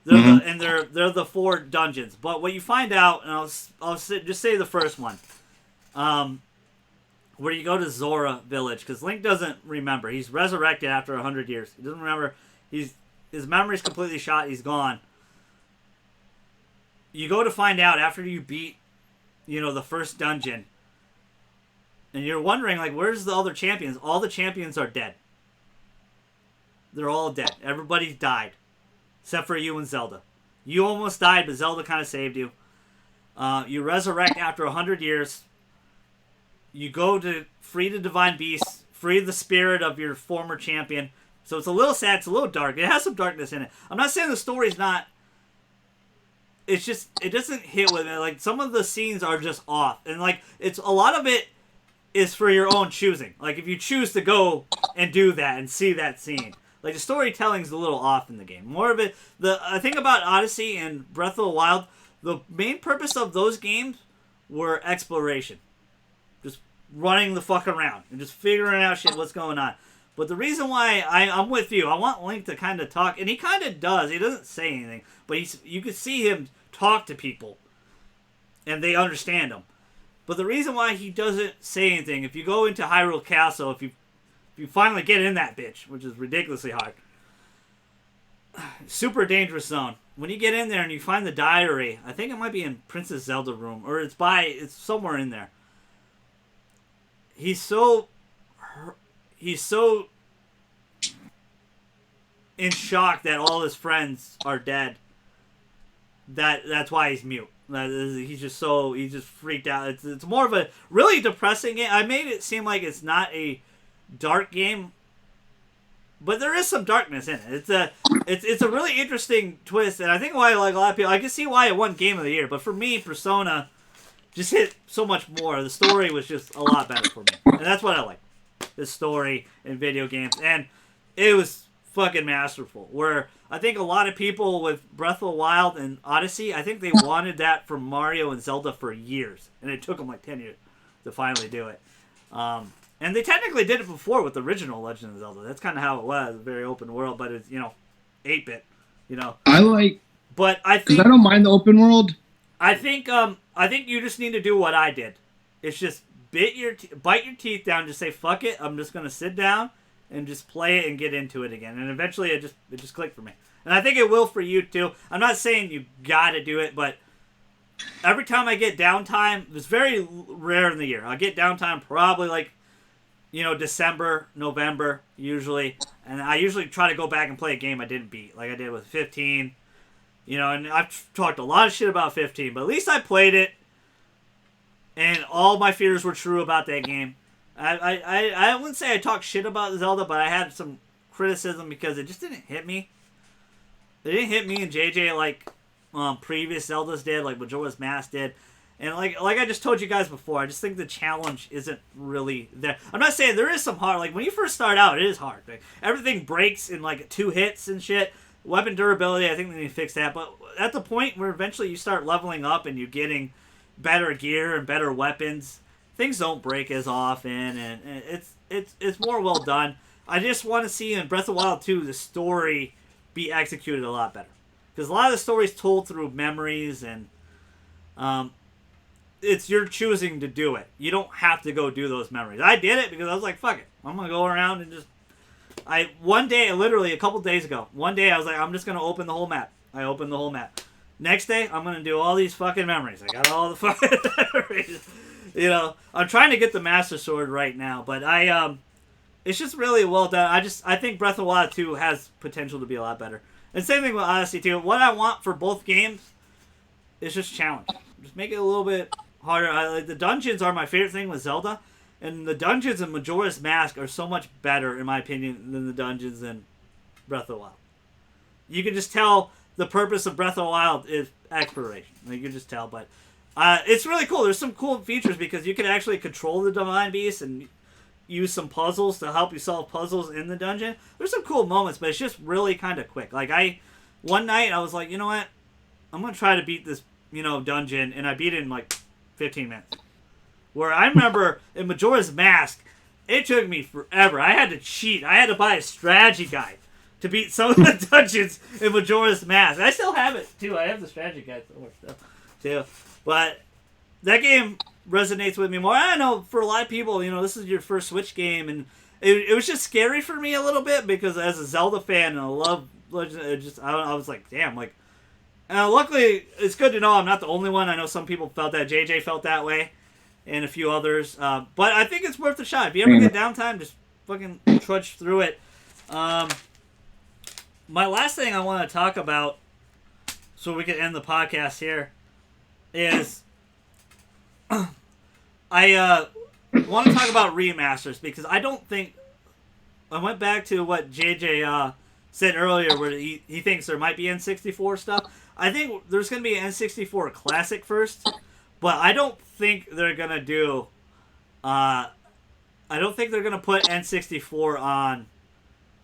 They're the 4 dungeons. But what you find out, and I'll just say the first one, where you go to Zora Village, because Link doesn't remember. He's resurrected after 100 years. He doesn't remember. His memory's completely shot. He's gone. You go to find out after you beat, the first dungeon, and you're wondering, where's the other champions? All the champions are dead. They're all dead. Everybody's died. Except for you and Zelda. You almost died, but Zelda kind of saved you. You resurrect after 100 years. You go to free the divine beasts, free the spirit of your former champion. So it's a little sad, it's a little dark. It has some darkness in it. I'm not saying the story's not... It's just, it doesn't hit with me. Some of the scenes are just off. And, it's a lot of it is for your own choosing. If you choose to go and do that and see that scene. The storytelling's a little off in the game. More of it, I think about Odyssey and Breath of the Wild, the main purpose of those games were exploration. Just running the fuck around and just figuring out shit, what's going on. But the reason why I'm with you, I want Link to kind of talk, and he kind of does. He doesn't say anything, but you can see him talk to people, and they understand him. But the reason why he doesn't say anything, if you go into Hyrule Castle, if you finally get in that bitch, which is ridiculously hard, super dangerous zone. When you get in there and you find the diary, I think it might be in Princess Zelda room, or it's somewhere in there. He's so in shock that all his friends are dead. That's why he's mute. He's just freaked out. It's more of a really depressing game. I made it seem like it's not a dark game, but there is some darkness in it. It's a really interesting twist, and I think why like a lot of people, I can see why it won Game of the Year. But for me, Persona just hit so much more. The story was just a lot better for me, and that's what I like. The story in video games, and it was fucking masterful. Where I think a lot of people with Breath of the Wild and Odyssey, I think they wanted that from Mario and Zelda for years, and it took them like 10 years to finally do it. And they technically did it before with the original Legend of Zelda. That's kind of how it was, a very open world, but it's 8-bit, But I think because I don't mind the open world. I think you just need to do what I did. It's just bite your teeth down. Just say fuck it. I'm just gonna sit down and just play it and get into it again. And eventually, it just clicked for me. And I think it will for you too. I'm not saying you gotta do it, but every time I get downtime, it's very rare in the year. I get downtime probably like December, November usually, and I usually try to go back and play a game I didn't beat, like I did with 15. And I've talked a lot of shit about 15, but at least I played it, and all my fears were true about that game. I wouldn't say I talked shit about Zelda, but I had some criticism because it just didn't hit me. It didn't hit me and JJ like previous Zeldas did, like Majora's Mask did. And like I just told you guys before, I just think the challenge isn't really there. I'm not saying there is some hard, like when you first start out, it is hard. Like, everything breaks in like 2 hits and shit. Weapon durability, I think they need to fix that. But at the point where eventually you start leveling up and you're getting better gear and better weapons, things don't break as often, and it's more well done. I just want to see in Breath of the Wild 2 the story be executed a lot better, because a lot of the story is told through memories, and it's you're choosing to do it. You don't have to go do those memories. I did it because I was like, fuck it, I'm gonna go around and just. One day, literally a couple days ago, one day I was like, I'm just gonna open the whole map. I opened the whole map. Next day, I'm gonna do all these fucking memories. I got all the fucking memories. I'm trying to get the Master Sword right now, but it's just really well done. I think Breath of the Wild 2 has potential to be a lot better. And same thing with Odyssey 2. What I want for both games is just challenge. Just make it a little bit harder. The dungeons are my favorite thing with Zelda. And the dungeons in Majora's Mask are so much better, in my opinion, than the dungeons in Breath of the Wild. You can just tell the purpose of Breath of the Wild is exploration. You can just tell, but it's really cool. There's some cool features because you can actually control the Divine Beast and use some puzzles to help you solve puzzles in the dungeon. There's some cool moments, but it's just really kind of quick. Like one night I was like, you know what? I'm gonna try to beat this, dungeon, and I beat it in like 15 minutes. Where I remember in Majora's Mask, it took me forever. I had to cheat. I had to buy a strategy guide to beat some of the dungeons in Majora's Mask. I still have it, too. I have the strategy guide somewhere still, too. But that game resonates with me more. I know for a lot of people, this is your first Switch game, and it was just scary for me a little bit because as a Zelda fan, and I love Legend, I was like, damn, like. Luckily, it's good to know I'm not the only one. I know some people felt that. JJ felt that way. And a few others. But I think it's worth a shot. If you ever get downtime, just fucking trudge through it. My last thing I want to talk about, so we can end the podcast here, is I want to talk about remasters, because I don't think... I went back to what JJ said earlier, where he thinks there might be N64 stuff. I think there's going to be an N64 Classic first, but I don't think they're going to do... I don't think they're going to put N64 on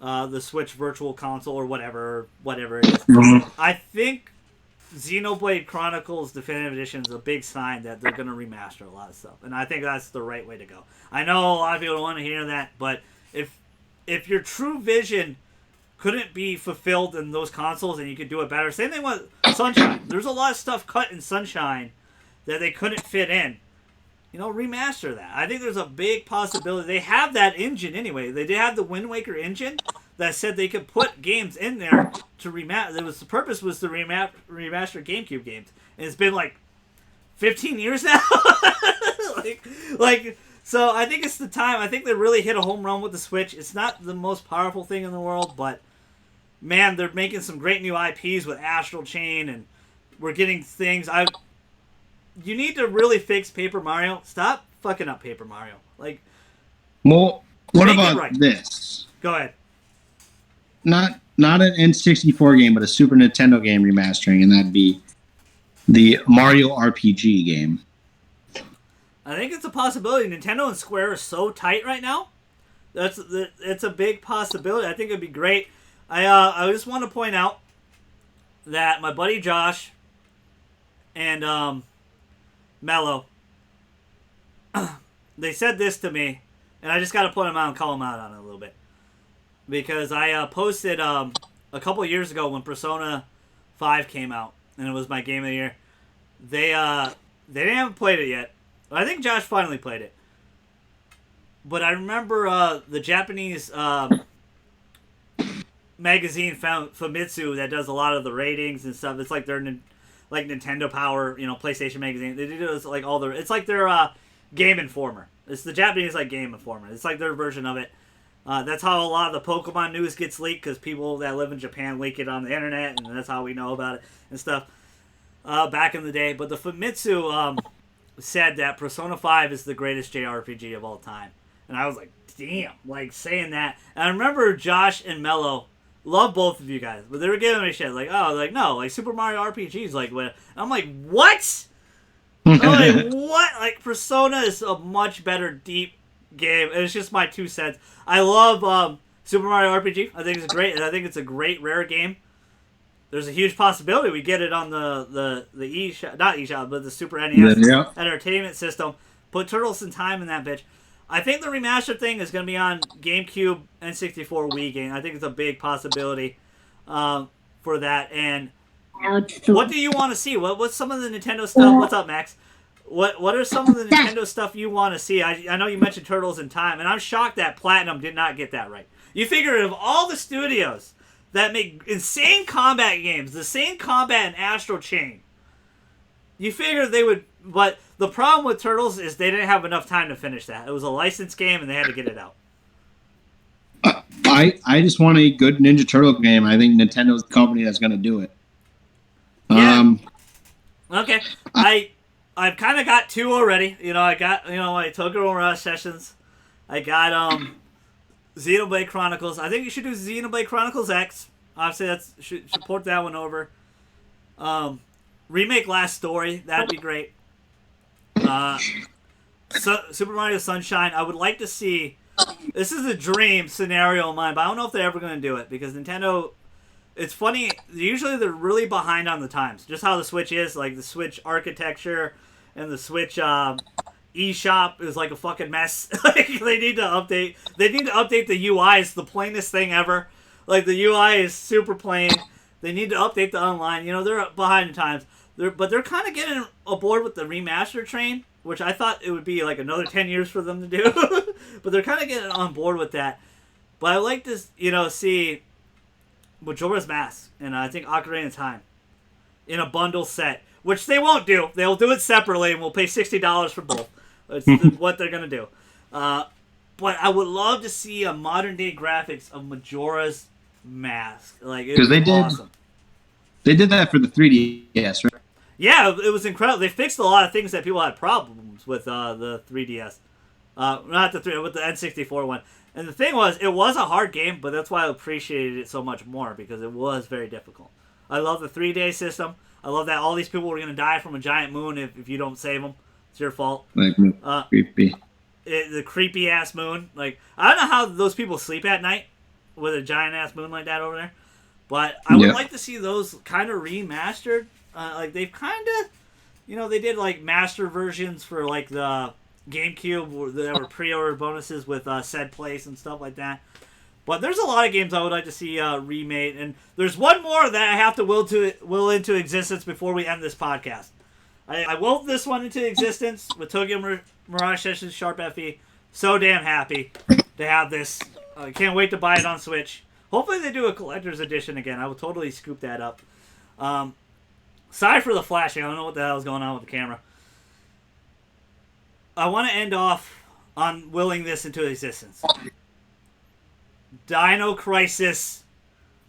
the Switch Virtual Console or whatever it is. I think Xenoblade Chronicles Definitive Edition is a big sign that they're going to remaster a lot of stuff, and I think that's the right way to go. I know a lot of people don't want to hear that, but if your true vision couldn't be fulfilled in those consoles and you could do it better, same thing with Sunshine. There's a lot of stuff cut in Sunshine that they couldn't fit in. Remaster that. I think there's a big possibility. They have that engine anyway. They did have the Wind Waker engine that said they could put games in there to remaster. The purpose was to remaster GameCube games, and it's been like 15 years now. So I think it's the time. I think they really hit a home run with the Switch. It's not the most powerful thing in the world, but man, they're making some great new IPs with Astral Chain, and we're getting things. You need to really fix Paper Mario. Stop fucking up Paper Mario. Well, what about this? Go ahead. Not an N64 game, but a Super Nintendo game remastering, and that'd be the Mario RPG game. I think it's a possibility. Nintendo and Square are so tight right now. It's a big possibility. I think it'd be great. I just want to point out that my buddy Josh and Mello, they said this to me, and I just got to point them out and call them out on it a little bit. Because I posted a couple years ago when Persona 5 came out, and it was my game of the year. They haven't played it yet. I think Josh finally played it. But I remember the Japanese magazine Famitsu that does a lot of the ratings and stuff. It's like their like Nintendo Power, PlayStation magazine. They do this like all the. It's like their Game Informer. It's the Japanese Game Informer. It's like their version of it. That's how a lot of the Pokemon news gets leaked, because people that live in Japan leak it on the internet, and that's how we know about it and stuff back in the day. But the Famitsu said that Persona 5 is the greatest JRPG of all time. And I was like, damn, saying that. And I remember Josh and Mello, love both of you guys, but they were giving me shit. No, Super Mario RPG is what? And I'm like, what? I'm what? Persona is a much better, deep game. And it's just my 2 cents. I love Super Mario RPG. I think it's great, and I think it's a great rare game. There's a huge possibility we get it on the eShop, not eShop, but the Super NES Entertainment System. Put Turtles in Time in that bitch. I think the remaster thing is going to be on GameCube, N64, Wii game. I think it's a big possibility for that. And what do you want to see? What's some of the Nintendo stuff? What's up, Max? What are some of the Nintendo stuff you want to see? I know you mentioned Turtles in Time, and I'm shocked that Platinum did not get that right. You figure of all the studios that make insane combat games, the same combat in Astral Chain, you figure they would. But the problem with Turtles is they didn't have enough time to finish that. It was a licensed game, and they had to get it out. I just want a good Ninja Turtle game. I think Nintendo's the company that's going to do it. Yeah. Okay. I've kind of got 2 already. I got my Tokyo Rush Sessions. I got Xenoblade Chronicles. I think you should do Xenoblade Chronicles X. Obviously, should port that one over. Remake Last Story. That'd be great. Super Mario Sunshine. I would like to see. This is a dream scenario of mine, but I don't know if they're ever going to do it, because Nintendo. It's funny. Usually they're really behind on the times. Just how the Switch is, the Switch architecture and the Switch eShop is a fucking mess. They need to update. They need to update the UI. It's the plainest thing ever. The UI is super plain. They need to update the online. They're behind the times. But they're kind of getting aboard with the remaster train, which I thought it would be another 10 years for them to do. But they're kind of getting on board with that. But I like to, see Majora's Mask and I think Ocarina of Time in a bundle set, which they won't do. They'll do it separately, and we'll pay $60 for both. That's what they're going to do. But I would love to see a modern-day graphics of Majora's Mask. Because they did that for the 3DS, right? Yeah, it was incredible. They fixed a lot of things that people had problems with the 3DS. With the N64 one. And the thing was, it was a hard game, but that's why I appreciated it so much more, because it was very difficult. I love the 3-day system. I love that all these people were going to die from a giant moon if you don't save them. It's your fault. Creepy. The creepy-ass moon. I don't know how those people sleep at night with a giant-ass moon like that over there. But I would like to see those kind of remastered Like they've kind of, they did like master versions for like the GameCube that were pre-order bonuses with said place and stuff like that. But there's a lot of games I would like to see remade, and there's one more that I have to will into existence before we end this podcast. I willed this one into existence with Tokyo Mirage Sessions Sharp FE. So damn happy to have this. I can't wait to buy it on Switch. Hopefully they do a collector's edition again. I will totally scoop that up. Sorry for the flashing. I don't know what the hell is going on with the camera. I want to end off on willing this into existence. Dino Crisis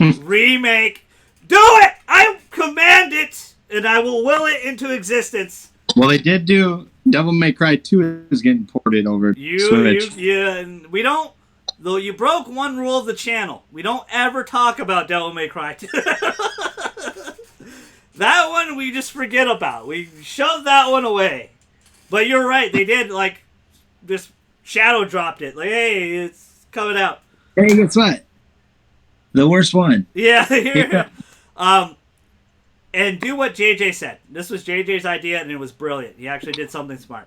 remake. Do it! I command it, and I will will it into existence. Well, they did do Devil May Cry 2 is getting ported over Switch. We don't. Though you broke one rule of the channel. We don't ever talk about Devil May Cry 2. That one we just forget about. We shoved that one away. But you're right. They did, just shadow dropped it. Like, hey, it's coming out. Hey, guess what? The worst one. Yeah. And do what JJ said. This was JJ's idea, and it was brilliant. He actually did something smart.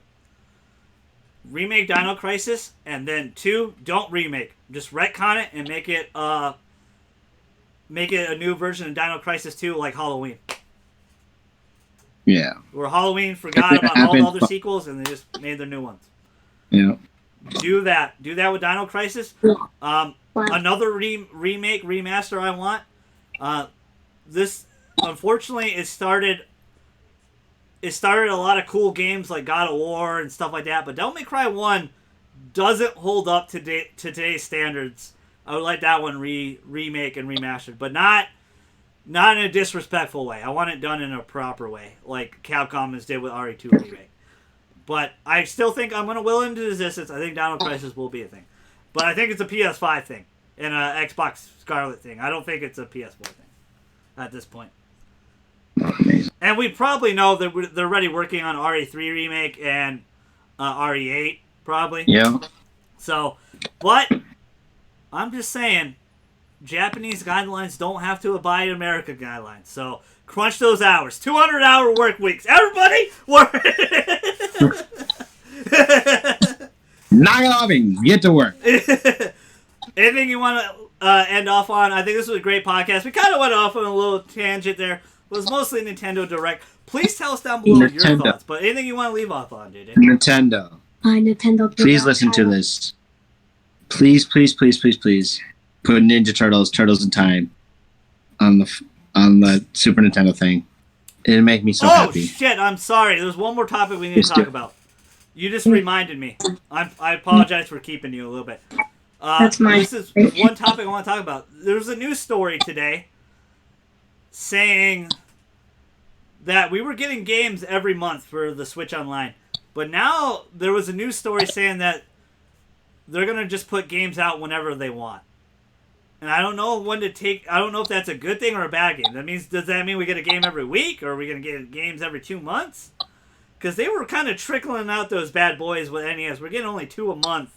Remake Dino Crisis, and then 2, don't remake. Just retcon it and make it a new version of Dino Crisis 2 like Halloween. Yeah. Where Halloween forgot about all the other sequels and they just made their new ones. Yeah. Do that. Do that with Dino Crisis. Another remake, remaster I want. This, unfortunately, it started a lot of cool games like God of War and stuff like that, but Devil May Cry 1 doesn't hold up to today's standards. I would like that one remake and remastered, but not in a disrespectful way. I want it done in a proper way, like Capcom has did with RE2 remake. But I still think I'm going to will into existence. I think Dino Crisis will be a thing. But I think it's a PS5 thing and an Xbox Scarlet thing. I don't think it's a PS4 thing at this point. Amazing. And we probably know that they're already working on RE3 remake and RE8, probably. Yeah. So, but I'm just saying, Japanese guidelines don't have to abide American guidelines. So, crunch those hours. 200-hour work weeks. Everybody, work! Knock it off and get to work. Anything you want to end off on? I think this was a great podcast. We kind of went off on a little tangent there. It was mostly Nintendo Direct. Please tell us down below your thoughts. But anything you want to leave off on, JJ? Nintendo. Nintendo. Please listen to this. Please, please, please, please, please put Ninja Turtles in Time on the Super Nintendo thing. It'd make me so happy. Oh shit! I'm sorry. There's one more topic we need to talk about. You just reminded me. I apologize for keeping you a little bit. This is one topic I want to talk about. There's a news story today saying that we were getting games every month for the Switch Online. But now there was a news story saying that they're going to just put games out whenever they want. And I don't know when to take... I don't know if that's a good thing or a bad game. Does that mean we get a game every week? Or are we going to get games every 2 months? Because they were kind of trickling out those bad boys with NES. We're getting only 2 a month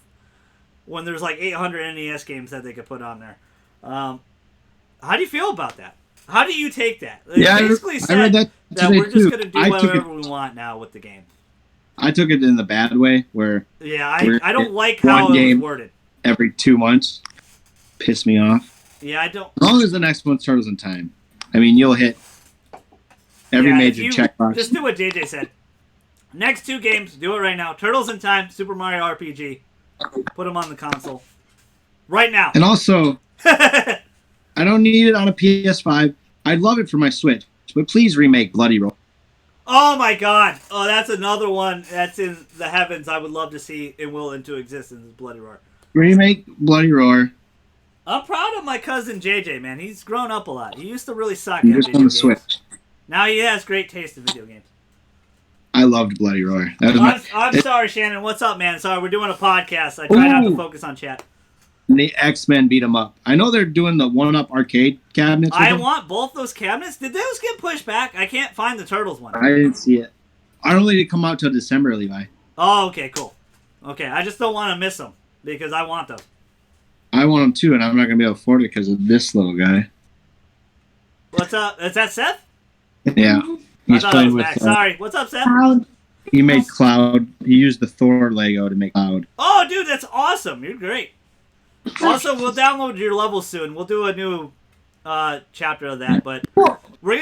when there's like 800 NES games that they could put on there. How do you feel about that? How do you take that? It basically said that we're just going to do whatever we want now with the game. I took it in the bad way, where... Yeah, I don't like how it was worded. Every 2 months. Piss me off. Yeah, I don't... As long as the next one's Turtles in Time. I mean, you'll hit every major checkbox. Just do what JJ said. Next 2 games, do it right now. Turtles in Time, Super Mario RPG. Put them on the console. Right now. And also... I don't need it on a PS5. I'd love it for my Switch, but please remake Bloody Roar. Oh my god! Oh, that's another one that's in the heavens I would love to see and will into existence, is Bloody Roar. Remake Bloody Roar. I'm proud of my cousin JJ, man. He's grown up a lot. He used to really suck at video on the games. Switch. Now he has great taste in video games. I loved Bloody Roar. I'm sorry, Shannon. What's up, man? Sorry, we're doing a podcast. I try not to focus on chat. The X-Men beat them up. I know they're doing the 1-Up arcade cabinets. I want both those cabinets. Did those get pushed back? I can't find the Turtles one. I didn't see it. I don't think it come out till December, Levi. Oh, okay, cool. Okay, I just don't want to miss them because I want those. I want them too, and I'm not going to be able to afford it because of this little guy. What's up? Is that Seth? Yeah. I He's thought I playing was with. back. Sorry. What's up, Seth? Cloud. He made Cloud. He used the Thor Lego to make Cloud. Oh, dude, that's awesome. You're great. Also, we'll download your levels soon. We'll do a new chapter of that. But we're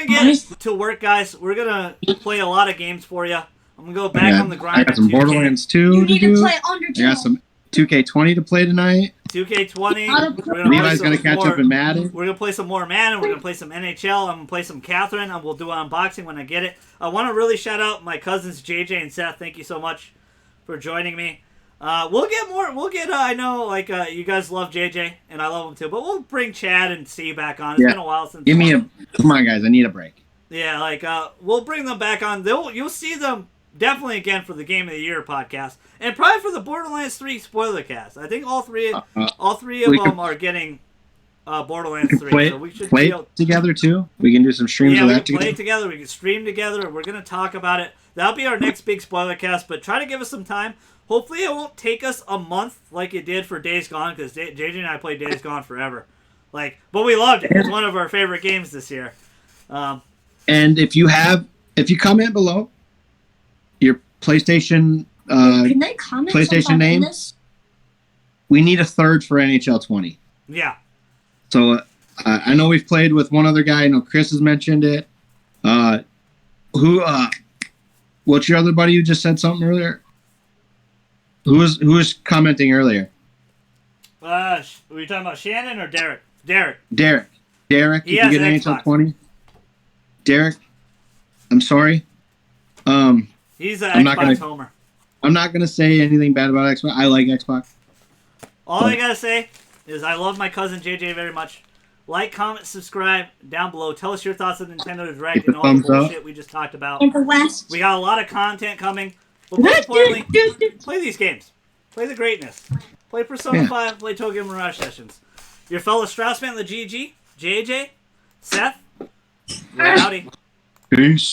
going to get to work, guys. We're going to play a lot of games for you. I'm going to go back on the grind. I got some 2K. Borderlands 2 You need to do. play Undertale. I got some 2K20 to play tonight. 2K20. Levi's going to catch up in Madden. We're going to play some more Madden. We're going to play some NHL. I'm going to play some Catherine. And we'll do an unboxing when I get it. I want to really shout out my cousins, JJ and Seth. Thank you so much for joining me. We'll get more. We'll get. I know, like you guys love JJ, and I love him too. But we'll bring Chad and Steve back on. It's been a while since. Give me a. Come on, guys. I need a break. Yeah, like we'll bring them back on. You'll see them definitely again for the Game of the Year podcast, and probably for the Borderlands 3 spoiler cast. I think all three of them are getting Borderlands 3. So we should play together too. We can do some streams of that together. We can play together. We can stream together. We're gonna talk about it. That'll be our next big spoiler cast. But try to give us some time. Hopefully it won't take us a month like it did for Days Gone, because JJ and I played Days Gone forever. But we loved it. It's one of our favorite games this year. And if you comment below your PlayStation Can they comment PlayStation name, we need a third for NHL 20. Yeah. So I know we've played with one other guy. I know Chris has mentioned it. What's your other buddy who just said something earlier? Who was commenting earlier? Were you talking about Shannon or Derek? Derek. He you has get an NHL Xbox. 20? Derek, I'm sorry. He's an I'm not Xbox gonna- homer. I'm not gonna say anything bad about Xbox. I like Xbox. All I gotta say is I love my cousin JJ very much. Like, comment, subscribe down below. Tell us your thoughts on Nintendo Direct and all the thumbs up. bullshit we just talked about. In the West. We got a lot of content coming. But more importantly, play these games. Play the greatness. Play Persona 5, play Tokyo Mirage Sessions. Your fellow Straussman, the GG, JJ, Seth, we're outie. Peace.